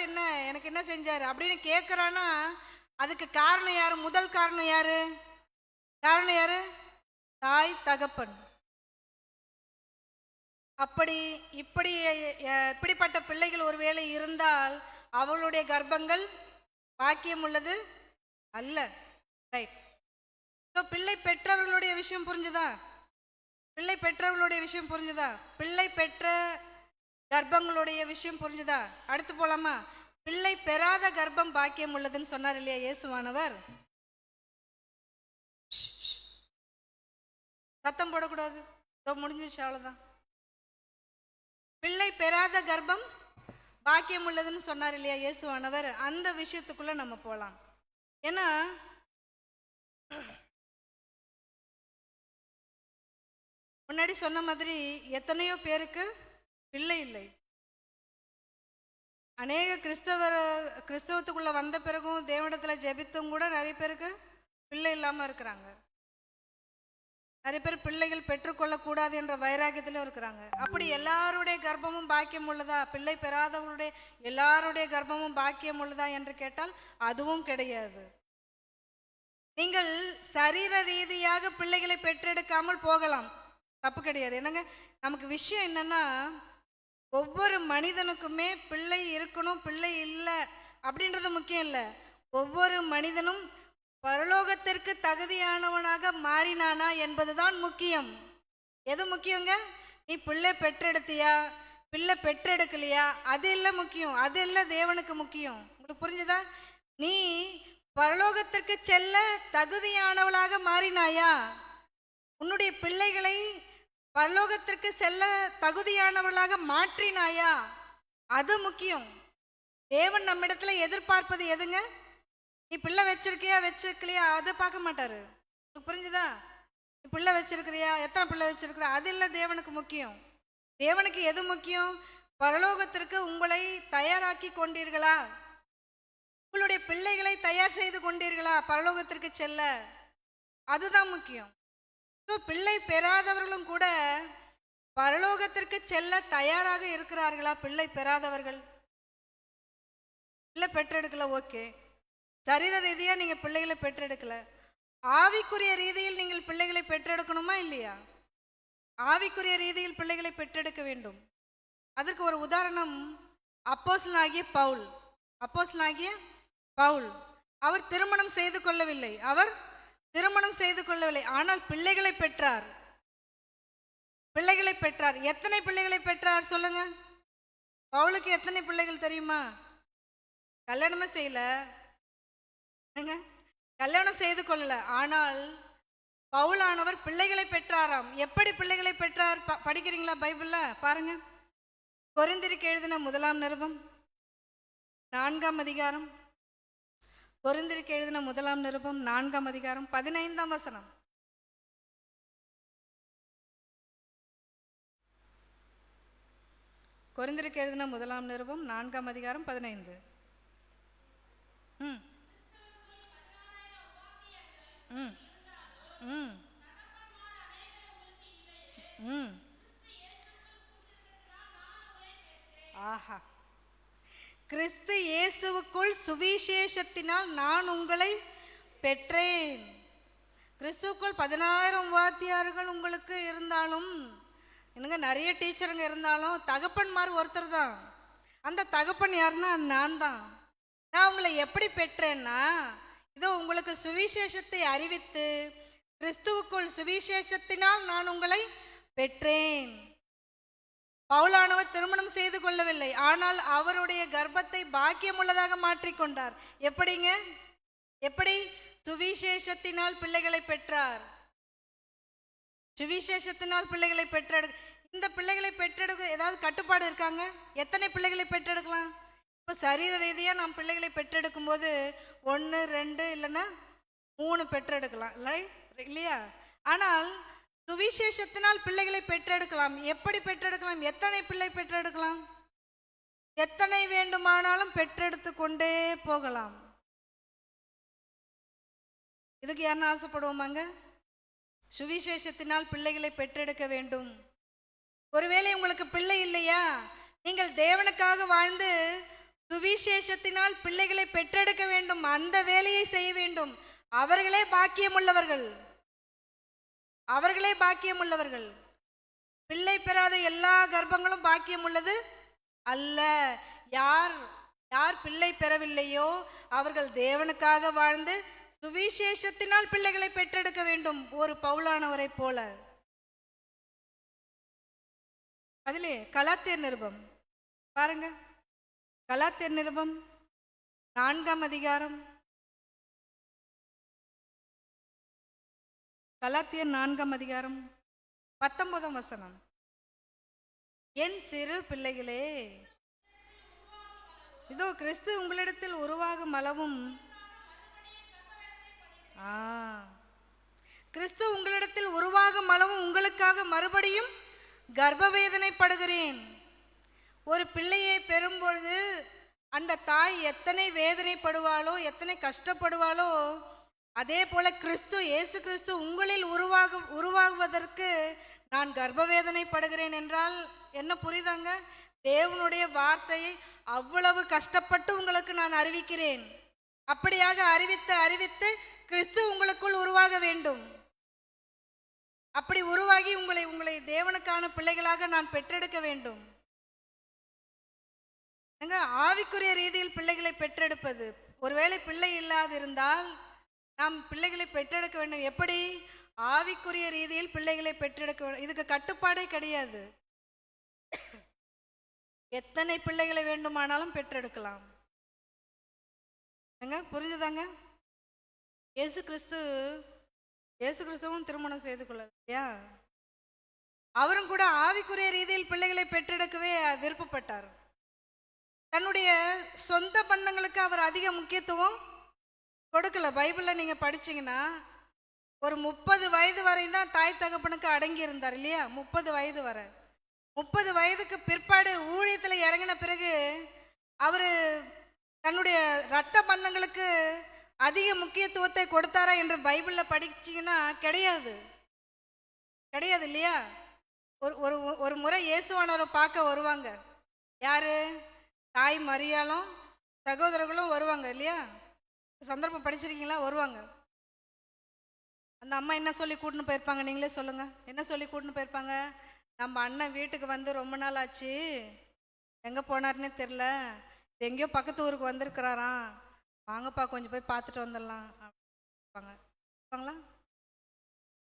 எனக்கு என்ன செஞ்சாரு அப்படின்னு கேட்கிறானா, அதுக்கு காரணம் யாரு? முதல் காரணம் யாரு? தாய் தகப்பன். இப்படிப்பட்ட பிள்ளைகள் ஒருவேளை இருந்தால் அவளுடைய கர்ப்பங்கள் பாக்கியம் உள்ளது அல்ல. ரைட். பிள்ளை பெற்றவர்களுடைய விஷயம் புரிஞ்சுதா? பிள்ளை பெற்ற கர்ப்பங்களுடைய விஷயம் புரிஞ்சுதா? அடுத்து போலாமா? பிள்ளை பெறாத கர்ப்பம் பாக்கியம் உள்ளதுன்னு சொன்னார் இல்லையா இயேசுவானவர்? சத்தம் போடக்கூடாது, முடிஞ்சிச்சு, அவ்வளவுதான். பிள்ளை பெறாத கர்ப்பம் பாக்கியம் உள்ளதுன்னு சொன்னார் இல்லையா இயேசுவானவர்? அந்த விஷயத்துக்குள்ள நம்ம போலாம். ஏன்னா முன்னாடி சொன்ன மாதிரி எத்தனையோ பேருக்கு பிள்ளை இல்லை. அநேக கிறிஸ்தவத்துக்குள்ள வந்த பிறகும் தேவனிடத்துல ஜெபித்தும் கூட நிறைய பேருக்கு பிள்ளை இல்லாம இருக்கிறாங்க. நிறைய பேர் பிள்ளைகள் பெற்றுக்கொள்ளக்கூடாது என்ற வைராக்கியத்திலும் இருக்கிறாங்க. அப்படி எல்லாருடைய கர்ப்பமும் பாக்கியம் உள்ளதா? பிள்ளை பெறாதவருடைய எல்லாருடைய கர்ப்பமும் பாக்கியம் உள்ளதா என்று கேட்டால் அதுவும் கிடையாது. நீங்கள் சரீர ரீதியாக பிள்ளைகளை பெற்றெடுக்காமல் போகலாம், தப்பு கிடையாது. என்னங்க, நமக்கு விஷயம் என்னன்னா, ஒவ்வொரு மனிதனுக்குமே பிள்ளை இருக்கணும், பிள்ளை இல்லை அப்படின்றது முக்கியம் இல்லை. ஒவ்வொரு மனிதனும் பரலோகத்திற்கு தகுதியானவனாக மாறினானா என்பதுதான் முக்கியம். எது முக்கியங்க? நீ பிள்ளை பெற்றெடுத்தியா, பிள்ளை பெற்றெடுக்கலையா, அது இல்லை முக்கியம். அது இல்லை தேவனுக்கு முக்கியம். உங்களுக்கு புரிஞ்சுதா? நீ பரலோகத்திற்கு செல்ல தகுதியானவளாக மாறினாயா? உன்னுடைய பிள்ளைகளை பரலோகத்திற்கு செல்ல தகுதியானவர்களாக மாற்றினாயா? அது முக்கியம். தேவன் நம்மிடத்துல எதிர்பார்ப்பது எதுங்க? நீ பிள்ளை வச்சிருக்கியா வச்சிருக்கலையா அதை பார்க்க மாட்டாரு. புரிஞ்சுதா? நீ பிள்ளை வச்சிருக்கிறியா, எத்தனை பிள்ளை வச்சிருக்கிற, அது இல்லை தேவனுக்கு முக்கியம். தேவனுக்கு எது முக்கியம்? பரலோகத்திற்கு உங்களை தயாராக்கி கொண்டீர்களா? உங்களுடைய பிள்ளைகளை தயார் செய்து கொண்டீர்களா பரலோகத்திற்கு செல்ல? அதுதான் முக்கியம். பிள்ளை பெறாதவர்களும் கூட பரலோகத்திற்கு செல்ல தயாராக இருக்கிறார்களா? பிள்ளை பெறாதவர்கள் பிள்ளை பெற்றெடுக்கல, ஓகே. சரீர ரீதியா நீங்க பிள்ளைகளை பெற்றெடுக்கல, ஆவிக்குரிய ரீதியில் நீங்கள் பிள்ளைகளை பெற்றெடுக்கணுமா இல்லையா? ஆவிக்குரிய ரீதியில் பிள்ளைகளை பெற்றெடுக்க வேண்டும். அதற்கு ஒரு உதாரணம் அப்போஸ்தலனாகிய பவுல். அப்போஸ்தலனாகிய பவுல் அவர் திருமணம் செய்து கொள்ளவில்லை. ஆனால் பிள்ளைகளை பெற்றார். எத்தனை பிள்ளைகளை பெற்றார் சொல்லுங்க? பவுலுக்கு எத்தனை பிள்ளைகள் தெரியுமா? கல்யாணமே செய்யல, கல்யாணம் செய்து கொள்ளல, ஆனால் பவுலானவர் பிள்ளைகளை பெற்றாராம். எப்படி பிள்ளைகளை பெற்றார் படிக்கிறீங்களா பைபிள்ல? பாருங்க. கொரிந்தியருக்கு எழுதின முதலாம் நிருபம் 4ஆம் அதிகாரம். கொரிந்தியருக்கு எழுதின முதலாம் நிருபம் 4ஆம் அதிகாரம் 15ஆம் வசனம். கொரிந்தியருக்கு எழுதின முதலாம் நிருபம் 4ஆம் அதிகாரம் 15. ஆஹா. கிறிஸ்து இயேசுவுக்குள் சுவிசேஷத்தினால் நான் உங்களை பெற்றேன். கிறிஸ்துவுக்குள் 10,000 வாத்தியார்கள் உங்களுக்கு இருந்தாலும், என்னங்க நிறைய டீச்சருங்க இருந்தாலும், தகப்பன்மார் ஒருத்தர் தான். அந்த தகப்பன் யாருன்னா நான் தான். நான் உங்களை எப்படி பெற்றேன்னா, இதோ உங்களுக்கு சுவிசேஷத்தை அறிவித்து, கிறிஸ்துவுக்குள் சுவிசேஷத்தினால் நான் உங்களை பெற்றேன். பவுலானவர் திருமணம் செய்து கொள்ளவில்லை, ஆனால் அவருடைய கர்ப்பத்தை பாக்கியம் உள்ளதாக மாற்றிக்கொண்டார். எப்படிங்க? எப்படி? சுவிசேஷத்தினால் பிள்ளைகளை பெற்றார். சுவிசேஷத்தினால் பிள்ளைகளை பெற்றெடு. இந்த பிள்ளைகளை பெற்றெடுக்க ஏதாவது கட்டுப்பாடு இருக்காங்க? எத்தனை பிள்ளைகளை பெற்றெடுக்கலாம்? இப்போ சரீர ரீதியாக நாம் பிள்ளைகளை பெற்றெடுக்கும் போது 1 2 இல்லைன்னா 3 பெற்றெடுக்கலாம், இல்லையா? ஆனால் சுவிசேஷத்தினால் பிள்ளைகளை பெற்றெடுக்கலாம். எப்படி பெற்றெடுக்கலாம்? எத்தனை பிள்ளை பெற்றெடுக்கலாம்? எத்தனை வேண்டுமானாலும் பெற்றெடுத்து கொண்டே போகலாம். இதுக்கு யாருன்னு ஆசைப்படுவோமாங்க? சுவிசேஷத்தினால் பிள்ளைகளை பெற்றெடுக்க வேண்டும். ஒருவேளை உங்களுக்கு பிள்ளை இல்லையா? நீங்கள் தேவனுக்காக வாழ்ந்து சுவிசேஷத்தினால் பிள்ளைகளை பெற்றெடுக்க வேண்டும். அந்த வேலையை செய்ய வேண்டும். அவர்களே பாக்கியமுள்ளவர்கள். பிள்ளை பெறாத எல்லா கர்ப்பங்களும் பாக்கியம் உள்ளது அல்ல. யார் பிள்ளை பெறவில்லையோ அவர்கள் தேவனுக்காக வாழ்ந்து சுவிசேஷத்தினால் பிள்ளைகளை பெற்றெடுக்க வேண்டும், ஒரு பவுலானவரை போல. அதிலே கலாத்தியர் நிருபம் பாருங்க. கலாத்தியர் நிருபம் 4ஆம் அதிகாரம். கலாத்தியர் 4ஆம் அதிகாரம் 19ஆம் வசனம். என் சிறு பிள்ளைகளே, இதோ கிறிஸ்து உங்களிடத்தில் உருவாகும் அளவும், கிறிஸ்து உங்களிடத்தில் உருவாகும் அளவும் உங்களுக்காக மறுபடியும் கர்ப்பவேதனைப்படுகிறேன். ஒரு பிள்ளையை பெறும்பொழுது அந்த தாய் எத்தனை வேதனைப்படுவாளோ, எத்தனை கஷ்டப்படுவாளோ, அதே போல இயேசு கிறிஸ்து உங்களில் உருவாகுவதற்கு நான் கர்ப்பவேதனைப்படுகிறேன் என்றால் என்ன புரியுதாங்க? தேவனுடைய வார்த்தையை அவ்வளவு கஷ்டப்பட்டு உங்களுக்கு நான் அறிவிக்கிறேன். அப்படியாக அறிவித்து கிறிஸ்து உங்களுக்குள் உருவாக வேண்டும். அப்படி உருவாகி உங்களை தேவனுக்கான பிள்ளைகளாக நான் பெற்றெடுக்க வேண்டும். ஆவிக்குரிய ரீதியில் பிள்ளைகளை பெற்றெடுப்பது. ஒருவேளை பிள்ளை இல்லாதிருந்தால் நாம் பிள்ளைகளை பெற்றெடுக்க வேண்டும். எப்படி? ஆவிக்குரிய ரீதியில் பிள்ளைகளை பெற்றெடுக்க வேண்டும். இதுக்கு கட்டுப்பாடே கிடையாது. எத்தனை பிள்ளைகளை வேண்டுமானாலும் பெற்றெடுக்கலாம். புரிஞ்சுதாங்க? இயேசு கிறிஸ்துவும் திருமணம் செய்து கொள்ளல இல்லையா? அவரும் கூட ஆவிக்குரிய ரீதியில் பிள்ளைகளை பெற்றெடுக்கவே விருப்பப்பட்டார். தன்னுடைய சொந்த பந்தங்களுக்கு அவர் அதிக முக்கியத்துவம் கொடுக்கல. பைபிளில் நீங்கள் படிச்சீங்கன்னா ஒரு 30 வயது வரை தான் தாய் தகப்பனுக்கு அடங்கி இருந்தார் இல்லையா? 30 வயது வரை. 30 வயதுக்கு பிற்பாடு ஊழியத்தில் இறங்கின பிறகு அவர் தன்னுடைய இரத்த பந்தங்களுக்கு அதிக முக்கியத்துவத்தை கொடுத்தாரா என்று பைபிளில் படிச்சிங்கன்னா கிடையாது இல்லையா? ஒரு முறை இயேசுவானவரை பார்க்க வருவாங்க. யாரு? தாய் மரியாளும் சகோதரர்களும் வருவாங்க இல்லையா? சந்தர்ப்பம் படிச்சிருக்கீங்களா? வருவாங்க. அந்த அம்மா என்ன சொல்லி கூட்டின்னு போயிருப்பாங்க? நீங்களே சொல்லுங்க. என்ன சொல்லி கூட்டின்னு போயிருப்பாங்க? நம்ம அண்ணன் வீட்டுக்கு வந்து ரொம்ப நாள் ஆச்சு, எங்கே போனார்னே தெரில, எங்கேயோ பக்கத்து ஊருக்கு வந்திருக்கிறாராம், வாங்கப்பா கொஞ்சம் போய் பார்த்துட்டு வந்துடலாம் அப்படிப்பாங்களா?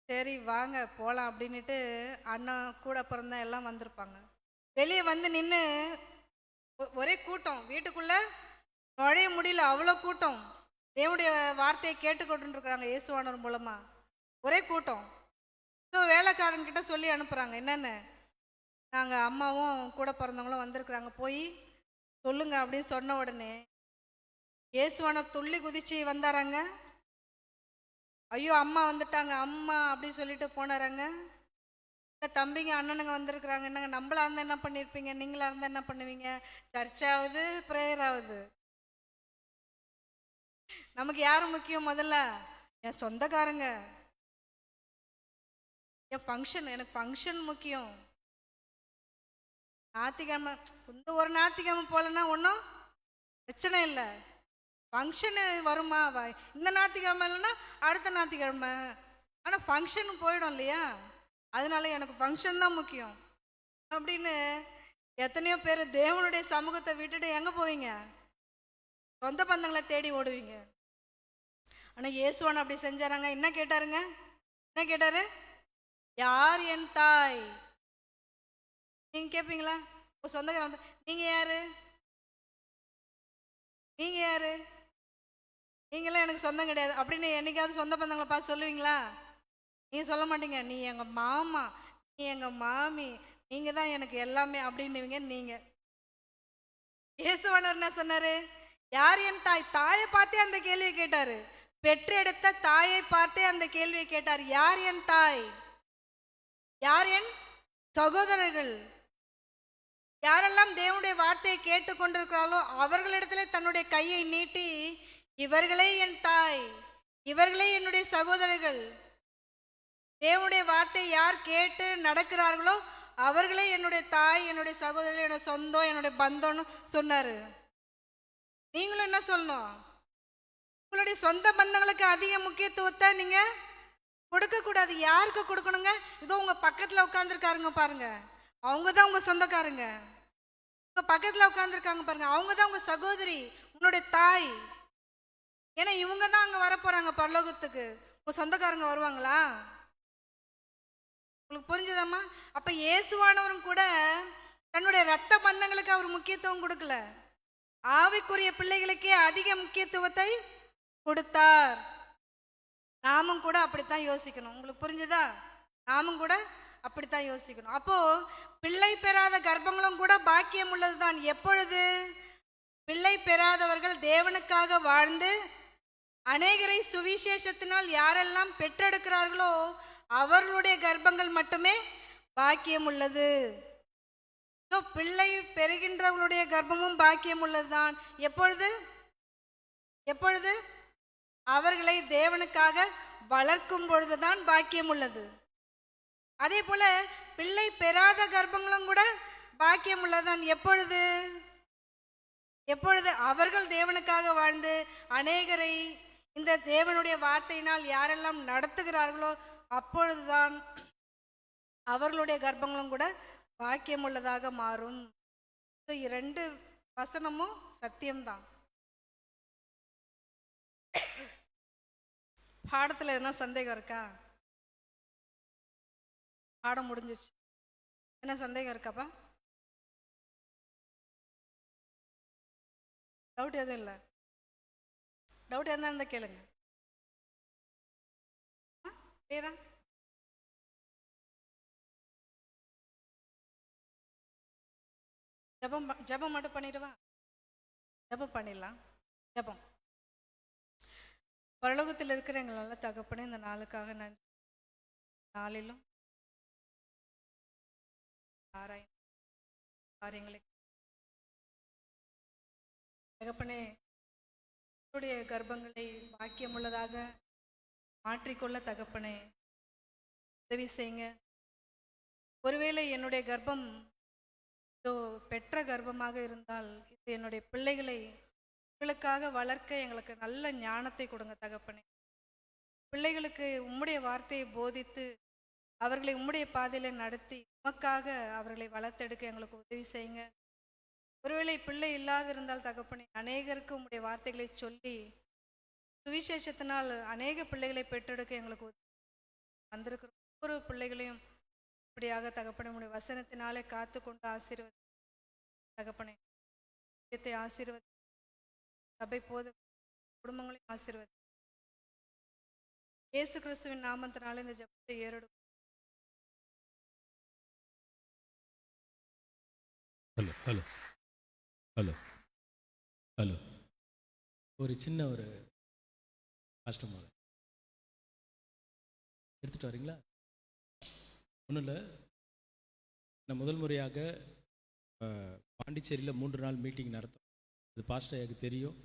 சரி வாங்க போகலாம் அப்படின்ட்டு அண்ணன் கூட பிறந்தா எல்லாம் வந்திருப்பாங்க. வெளியே வந்து நின்று ஒரே கூட்டம், வீட்டுக்குள்ளே நுழைய முடியல, அவ்வளோ கூட்டம். தேவனுடைய வார்த்தையை கேட்டுக்கொண்டுருக்குறாங்க இயேசுவானவர் மூலமாக. ஒரே கூட்டம். ஸோ வேலைக்காரன்கிட்ட சொல்லி அனுப்புகிறாங்க, என்னென்னு, நாங்கள் அம்மாவும் கூட பிறந்தவங்களும் வந்திருக்குறாங்க, போய் சொல்லுங்க அப்படின்னு சொன்ன உடனே இயேசுவானவர் துள்ளி குதிச்சு வந்தாராங்க. ஐயோ அம்மா வந்துட்டாங்க, அம்மா அப்படின்னு சொல்லிட்டு போனாராங்க. தம்பிங்க அண்ணனுங்க வந்திருக்கிறாங்க, என்னங்க நம்மளா இருந்தால் என்ன பண்ணியிருப்பீங்க, நீங்களா இருந்தால் என்ன பண்ணுவீங்க? சர்ச்சாவது ப்ரேயர் ஆகுது. நமக்கு யாரும் முக்கியம்? முதல்ல என் சொந்தக்காரங்க, என் ஃபங்க்ஷன், எனக்கு ஃபங்க்ஷன் முக்கியம். ஞாயிற்றுக்கிழமை இந்த ஒரு ஞாயிற்றுக்கிழமை போலன்னா ஒன்றும் பிரச்சனை இல்லை. ஃபங்க்ஷனு வருமா? இந்த ஞாயிற்றுக்கிழமை இல்லைன்னா அடுத்த ஞாயிற்றுக்கிழமை, ஆனால் ஃபங்க்ஷனு போயிடும் இல்லையா? அதனால எனக்கு ஃபங்க்ஷன் தான் முக்கியம் அப்படின்னு எத்தனையோ பேர் தேவனுடைய சமூகத்தை விட்டுட்டு எங்கே போவீங்க? சொந்த பந்தங்களை தேடி ஓடுவீங்க. ஆனால் இயேசுவான் அப்படி செஞ்சாராங்க. என்ன கேட்டாருங்க? என்ன கேட்டாரு? யார் என் தாய்? நீங்கள் கேட்பீங்களா? சொந்தக்காரன், நீங்கள் யாரு? நீங்கள் யாரு? நீங்களாம் எனக்கு சொந்தம் கிடையாது அப்படின்னு என்னைக்காவது சொந்த பந்தங்களை பார்த்து சொல்லுவீங்களா? நீங்கள் சொல்ல மாட்டீங்க. நீ எங்கள் மாமா, நீ எங்கள் மாமி, நீங்கள் தான் எனக்கு எல்லாமே அப்படின்னுவீங்க. நீங்கள் இயேசுவானவர் என்ன சொன்னார்? யார் என் தாய்? தாயை பார்த்தே அந்த கேள்வியை கேட்டார். பெற்றெடுத்த தாயை பார்த்தே அந்த கேள்வியை கேட்டார். யார் என் தாய்? யார் என் சகோதரர்கள்? யாரெல்லாம் தேவனுடைய வார்த்தையை கேட்டுக்கொண்டிருக்கிறாளோ அவர்களிடத்திலே தன்னுடைய கையை நீட்டி, இவர்களே என் தாய், இவர்களே என்னுடைய சகோதரர்கள். தேவனுடைய வார்த்தை யார் கேட்டு நடக்கிறார்களோ அவர்களே என்னுடைய தாய், என்னுடைய சகோதரர்கள், என்னுடைய சொந்தம், என்னுடைய பந்தம்னு சொன்னார். நீங்களும் என்ன சொல்லணும்? உங்களுடைய சொந்த பந்தங்களுக்கு அதிக முக்கியத்துவத்தை நீங்கள் கொடுக்கக்கூடாது. யாருக்கு கொடுக்கணுங்க? இதோ உங்கள் பக்கத்தில் உட்காந்துருக்காருங்க பாருங்க, அவங்க தான் உங்கள் சொந்தக்காரங்க. உங்கள் பக்கத்தில் உட்காந்துருக்காங்க பாருங்க, அவங்க தான் உங்கள் சகோதரி, உன்னுடைய தாய். ஏன்னா இவங்க தான் அங்கே வரப்போகிறாங்க பரலோகத்துக்கு. உங்கள் சொந்தக்காரங்க வருவாங்களா? உங்களுக்கு புரிஞ்சுதாம்மா? அப்போ இயேசுவானவரும் கூட தன்னுடைய இரத்த பந்தங்களுக்கு அவர் முக்கியத்துவம் கொடுக்கல, ஆவிக்குரிய பிள்ளைகளுக்கே அதிக முக்கியத்துவத்தை கொடுத்தார். நாமும் கூட அப்படித்தான் யோசிக்கணும். உங்களுக்கு புரிஞ்சுதா? நாமும் கூட அப்படித்தான் யோசிக்கணும். அப்போ பிள்ளை பெறாத கர்ப்பங்களும் கூட பாக்கியம் உள்ளதுதான். எப்பொழுது? பிள்ளை பெறாதவர்கள் தேவனுக்காக வாழ்ந்து அநேகரை சுவிசேஷத்தினால் யாரெல்லாம் பெற்றெடுக்கிறார்களோ அவர்களுடைய கர்ப்பங்கள் மட்டுமே பாக்கியம் உள்ளது. பிள்ளை பெறுகின்றவர்களுடைய கர்ப்பமும் பாக்கியம் உள்ளதுதான். எப்பொழுது? எப்பொழுது? அவர்களை தேவனுக்காக வளர்க்கும் பொழுதுதான் பாக்கியம் உள்ளது. அதே போல பிள்ளை பெறாத கர்ப்பங்களும் கூட பாக்கியம் உள்ளதுதான். எப்பொழுது? எப்பொழுது? அவர்கள் தேவனுக்காக வாழ்ந்து அநேகரை இந்த தேவனுடைய வார்த்தையினால் யாரெல்லாம் நடத்துகிறார்களோ அப்பொழுதுதான் அவர்களுடைய கர்ப்பங்களும் கூட பாக்கியம் உள்ளதாக மாறும். இரண்டு வசனமும் சத்தியம்தான். பாடத்தில் எதனா சந்தேகம் இருக்கா? பாடம் முடிஞ்சிருச்சு. என்ன சந்தேகம் இருக்காப்பா? டவுட் எதுவும் இல்லை. டவுட் எதுனா இருந்தால் கேளுங்க. கிளியரா? ஜெபம் மட்டும் பண்ணிடுவா. ஜெபம் பண்ணிடலாம். ஜெபம். பரலோகத்தில் இருக்கிற எங்கள் நல்ல தகப்பனே, இந்த நாளுக்காக நன்றி. நாளிலும் ஆராய்ந்து காரியங்களை தகப்பனே, என்னுடைய கர்ப்பங்களை பாக்கியமுள்ளதாக மாற்றிக்கொள்ள தகப்பனே உதவி செய்யுங்க. ஒருவேளை என்னுடைய கர்ப்பம் இதோ பெற்ற கர்ப்பமாக இருந்தால் இது என்னுடைய பிள்ளைகளை உங்களுக்காக வளர்க்க எங்களுக்கு நல்ல ஞானத்தை கொடுங்க தகப்பனே. பிள்ளைகளுக்கு உம்முடைய வார்த்தையை போதித்து அவர்களை உம்முடைய பாதையில் நடத்தி உமக்காக அவர்களை வளர்த்தெடுக்க எங்களுக்கு உதவி செய்யுங்க. ஒருவேளை பிள்ளை இல்லாதிருந்தால் தகப்பனே, அநேகருக்கு உம்முடைய வார்த்தைகளை சொல்லி சுவிசேஷத்தினால் அநேக பிள்ளைகளை பெற்றெடுக்க எங்களுக்கு வந்திருக்கிற ஒவ்வொரு பிள்ளைகளையும் இப்படியாக தகப்பனே உம்முடைய வசனத்தினாலே காத்து கொண்டு ஆசீர்வதி தகப்பனே. ஆசீர்வதி சபை போது குடும்பங்களையும் ஆசீர்வதி. இயேசு கிறிஸ்துவின் நாமத்தினால இந்த ஜெபத்தை ஏறெடுக்கும். ஹலோ ஹலோ ஹலோ ஹலோ ஒரு சின்ன ஒரு கஷ்டமாக எடுத்துகிட்டு வரீங்களா? ஒன்றும் இல்லை. நான் முதல் முறையாக பாண்டிச்சேரியில் 3 நாள் மீட்டிங் நடத்தோம். அது பாஸ்டர் எனக்கு தெரியும்.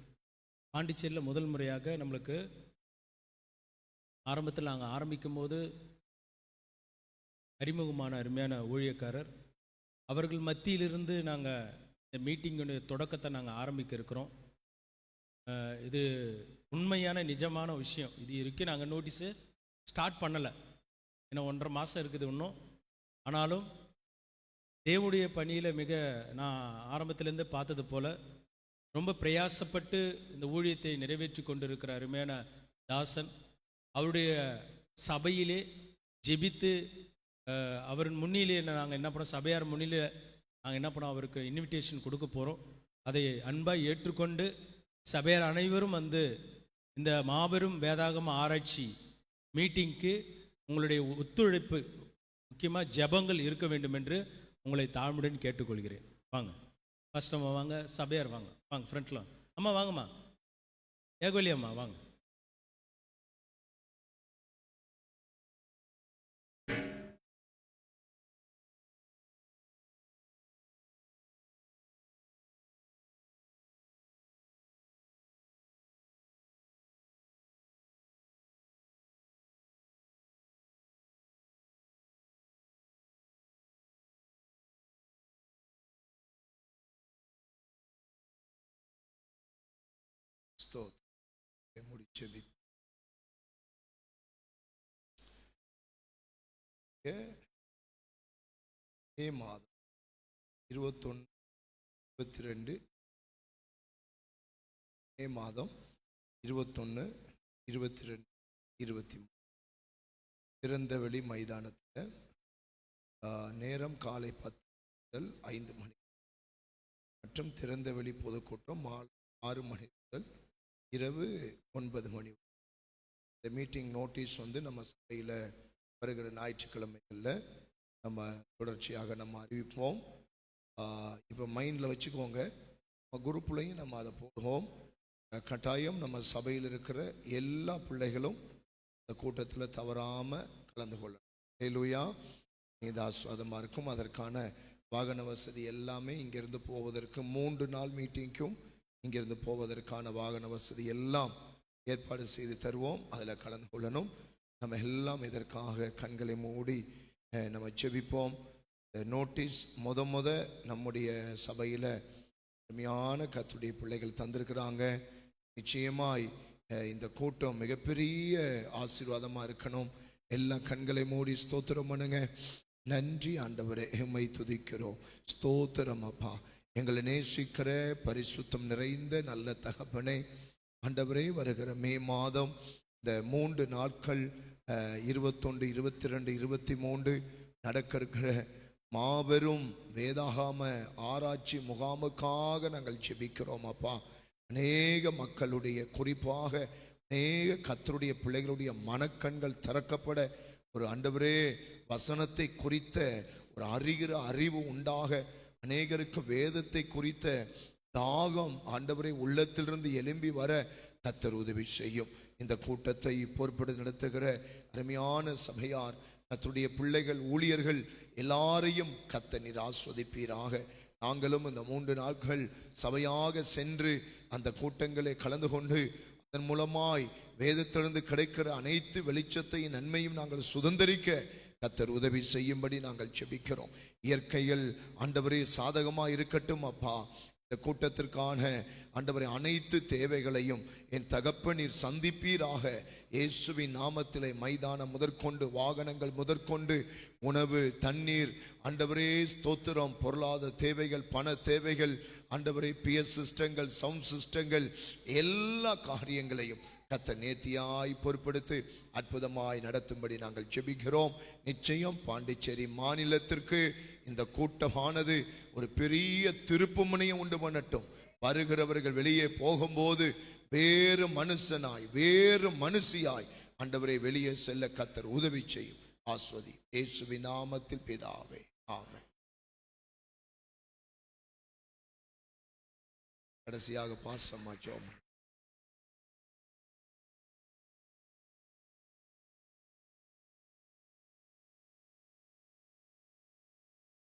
பாண்டிச்சேரியில் முதல் முறையாக நம்மளுக்கு ஆரம்பத்தில் நாங்கள் ஆரம்பிக்கும் போது அறிமுகமான அருமையான ஊழியக்காரர் அவர்கள் மத்தியிலிருந்து நாங்கள் இந்த மீட்டிங்குடைய தொடக்கத்தை நாங்கள் ஆரம்பிக்க இருக்கிறோம். இது உண்மையான நிஜமான விஷயம். இது வரைக்கும் நாங்கள் நோட்டீஸு ஸ்டார்ட் பண்ணலை. ஏன்னா 1.5 மாதம் இருக்குது இன்னும். ஆனாலும் தேவனுடைய பணியில் மிக நான் ஆரம்பத்திலேருந்து பார்த்தது போல் ரொம்ப பிரயாசப்பட்டு இந்த ஊழியத்தை நிறைவேற்றி கொண்டிருக்கிற அருமையான தாசன் அவருடைய சபையிலே ஜெபித்து அவரின் முன்னிலே நாங்கள் என்ன பண்ணோம், சபையார் முன்னிலே நாங்கள் என்ன பண்ணோம், அவருக்கு இன்விடேஷன் கொடுக்க போகிறோம். அதை அன்பாக ஏற்றுக்கொண்டு சபையார் அனைவரும் வந்து இந்த மாபெரும் வேதாகம ஆராய்ச்சி மீட்டிங்க்கு உங்களுடைய ஒத்துழைப்பு, முக்கியமாக ஜெபங்கள் இருக்க வேண்டும் என்று உங்களை தாழ்மையுடன் கேட்டுக்கொள்கிறேன். வாங்க ஃபர்ஸ்ட் அம்மா வாங்க, சபையார் வாங்க, வாங்க ஃப்ரண்ட்டில் வாங்க. அம்மா வாங்கம்மா, ஏகோலி அம்மா வாங்க. முடிச்சது மே மாதம் 21, 22 மே மாதம் 21, 22, 23 திறந்தவெளி மைதானத்தில் நேரம் காலை 10 முதல் 5 மணி மற்றும் திறந்தவெளி பொதுக்கூட்டம் மாலை 6 மணி முதல் இரவு 9 மணி. இந்த மீட்டிங் நோட்டீஸ் வந்து நம்ம சபையில் வருகிற ஞாயிற்றுக்கிழமைகளில் நம்ம தொடர்ச்சியாக நம்ம அறிவிப்போம். இப்போ மைண்டில் வச்சுக்கோங்க, குரூப்லையும் நம்ம அதை போடுவோம். கட்டாயம் நம்ம சபையில் இருக்கிற எல்லா பிள்ளைகளும் இந்த கூட்டத்தில் தவறாமல் கலந்து கொள்ளணும். ஹல்லேலூயா. இது ஆசீர்வாதமாக இருக்கும். அதற்கான வாகன வசதி எல்லாமே இங்கேருந்து போவதற்கு 3 நாள் மீட்டிங்க்கும் இங்கிருந்து போவதற்கான வாகன வசதி எல்லாம் ஏற்பாடு செய்து தருவோம். அதில் கலந்து கொள்ளணும். நம்ம எல்லாம் இதற்காக கண்களை மூடி நம்ம ஜெபிப்போம். நோட்டீஸ் முத நம்முடைய சபையில் அருமையான கர்த்தருடைய பிள்ளைகள் தந்திருக்கிறாங்க. நிச்சயமாய் இந்த கூட்டம் மிகப்பெரிய ஆசீர்வாதமாக இருக்கணும். எல்லா கண்களை மூடி ஸ்தோத்திரம் பண்ணுங்க. நன்றி ஆண்டவரே, உம்மை துதிக்கிறோம். ஸ்தோத்திரம் அப்பா. எங்களை நேசிக்கிற பரிசுத்தம் நிறைந்த நல்ல தகப்பனே, ஆண்டவரே, வருகிற மே மாதம் இந்த 3 நாட்கள் 21, 22, 23 நடக்க இருக்கிற மாபெரும் வேதாகாம ஆராய்ச்சி முகாமுக்காக நாங்கள் ஜெபிக்கிறோம் அப்பா. அநேக மக்களுடைய, குறிப்பாக அநேக கர்த்தருடைய பிள்ளைகளுடைய மனக்கண்கள் திறக்கப்பட, ஒரு ஆண்டவரே வசனத்தை குறித்த ஒரு அறிகிற அறிவு உண்டாக, அநேகருக்கு வேதத்தை குறித்த தாகம் ஆண்டவரே உள்ளத்திலிருந்து எழும்பி வர கர்த்தர் உதவி செய்யும். இந்த கூட்டத்தை பொறுப்பெடுத்து நடத்துகிற அருமையான சபையார், கர்த்தருடைய பிள்ளைகள், ஊழியர்கள் எல்லாரையும் கர்த்தர் நீர் ஆஸ்வதிப்பீராக. நாங்களும் இந்த 3 நாட்கள் சபையாக சென்று அந்த கூட்டங்களை கலந்து கொண்டு அதன் மூலமாய் வேதத்திலிருந்து கிடைக்கிற அனைத்து வெளிச்சத்தையும் நன்மையும் நாங்கள் சுதந்திரிக்க கர்த்தர் உதவி செய்யும்படி நாங்கள் ஜெபிக்கிறோம். இயற்கையில் ஆண்டவரே சாதகமாக இருக்கட்டும் அப்பா. இந்த கூட்டத்திற்கான ஆண்டவரே அனைத்து தேவைகளையும் என் தகப்பன் நீர் சந்திப்பீராக. இயேசுவின் நாமத்திலே மைதானம் முதற்கொண்டு, வாகனங்கள் முதற்கொண்டு, உணவு, தண்ணீர், ஆண்டவரே ஸ்தோத்திரம், பொருளாதார தேவைகள், பண தேவைகள், ஆண்டவரே பியர் சிஸ்டங்கள், சவுண்ட் சிஸ்டங்கள், எல்லா காரியங்களையும் கர்த்தர் நேர்த்தியாய் பொறுப்பெடுத்து அற்புதமாய் நடத்தும்படி நாங்கள் ஜெபிக்கிறோம். நிச்சயம் பாண்டிச்சேரி மாநிலத்திற்கு இந்த கூட்டமானது ஒரு பெரிய திருப்புமுனையை உண்டு பண்ணட்டும். வருகிறவர்கள் வெளியே போகும்போது வேறு மனுஷனாய், வேறு மனுஷியாய் ஆண்டவரை வெளியே செல்ல கர்த்தர் உதவி செய்யும். ஆஸ்வதி இயேசுவின் நாமத்தில் பிதாவே, ஆமென். கடைசியாக பாசமா ஜெபம்.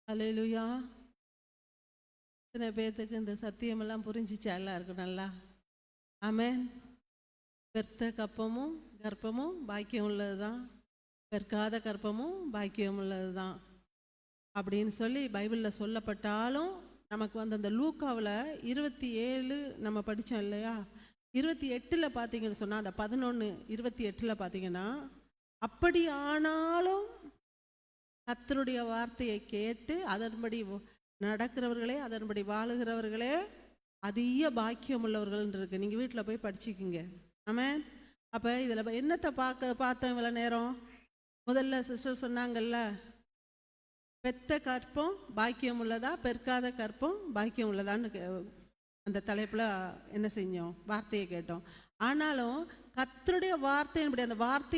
அல்லேலூயா. இத்தனை பேர்த்துக்கு இந்த சத்தியமெல்லாம் புரிஞ்சிச்சா? எல்லாருக்கும் நல்லா? ஆமென். பெருத்த கற்பமும் கர்ப்பமும் பாக்கியம் உள்ளது தான், பெருக்காத கற்பமும் பாக்கியம் உள்ளது தான் அப்படின்னு சொல்லி பைபிளில் சொல்லப்பட்டாலும், நமக்கு வந்து அந்த லூக்காவில் 27 நம்ம படித்தோம் இல்லையா? 28 பார்த்தீங்கன்னு சொன்னால், அந்த 11:28 பார்த்தீங்கன்னா, அப்படி ஆனாலும் கர்த்தருடைய வார்த்தையை கேட்டு அதன்படி நடக்கிறவர்களே, அதன்படி வாழுகிறவர்களே அதிக பாக்கியம் உள்ளவர்கள் இருக்கு. நீங்கள் வீட்டில் போய் படிச்சுக்கிங்க. ஆமென். அப்போ இதில் என்னத்தை பார்த்தோம் இவ்வளோ நேரம்? முதல்ல சிஸ்டர் சொன்னாங்கல்ல, பெத்த கற்பம் பாக்கியம் உள்ளதா, பெருக்காத கற்பம் பாக்கியம் உள்ளதான்னு அந்த தலைப்பில் என்ன செஞ்சோம்? வார்த்தையை கேட்டோம். ஆனாலும் கர்த்தருடைய வார்த்தையின்படி அந்த வார்த்தையை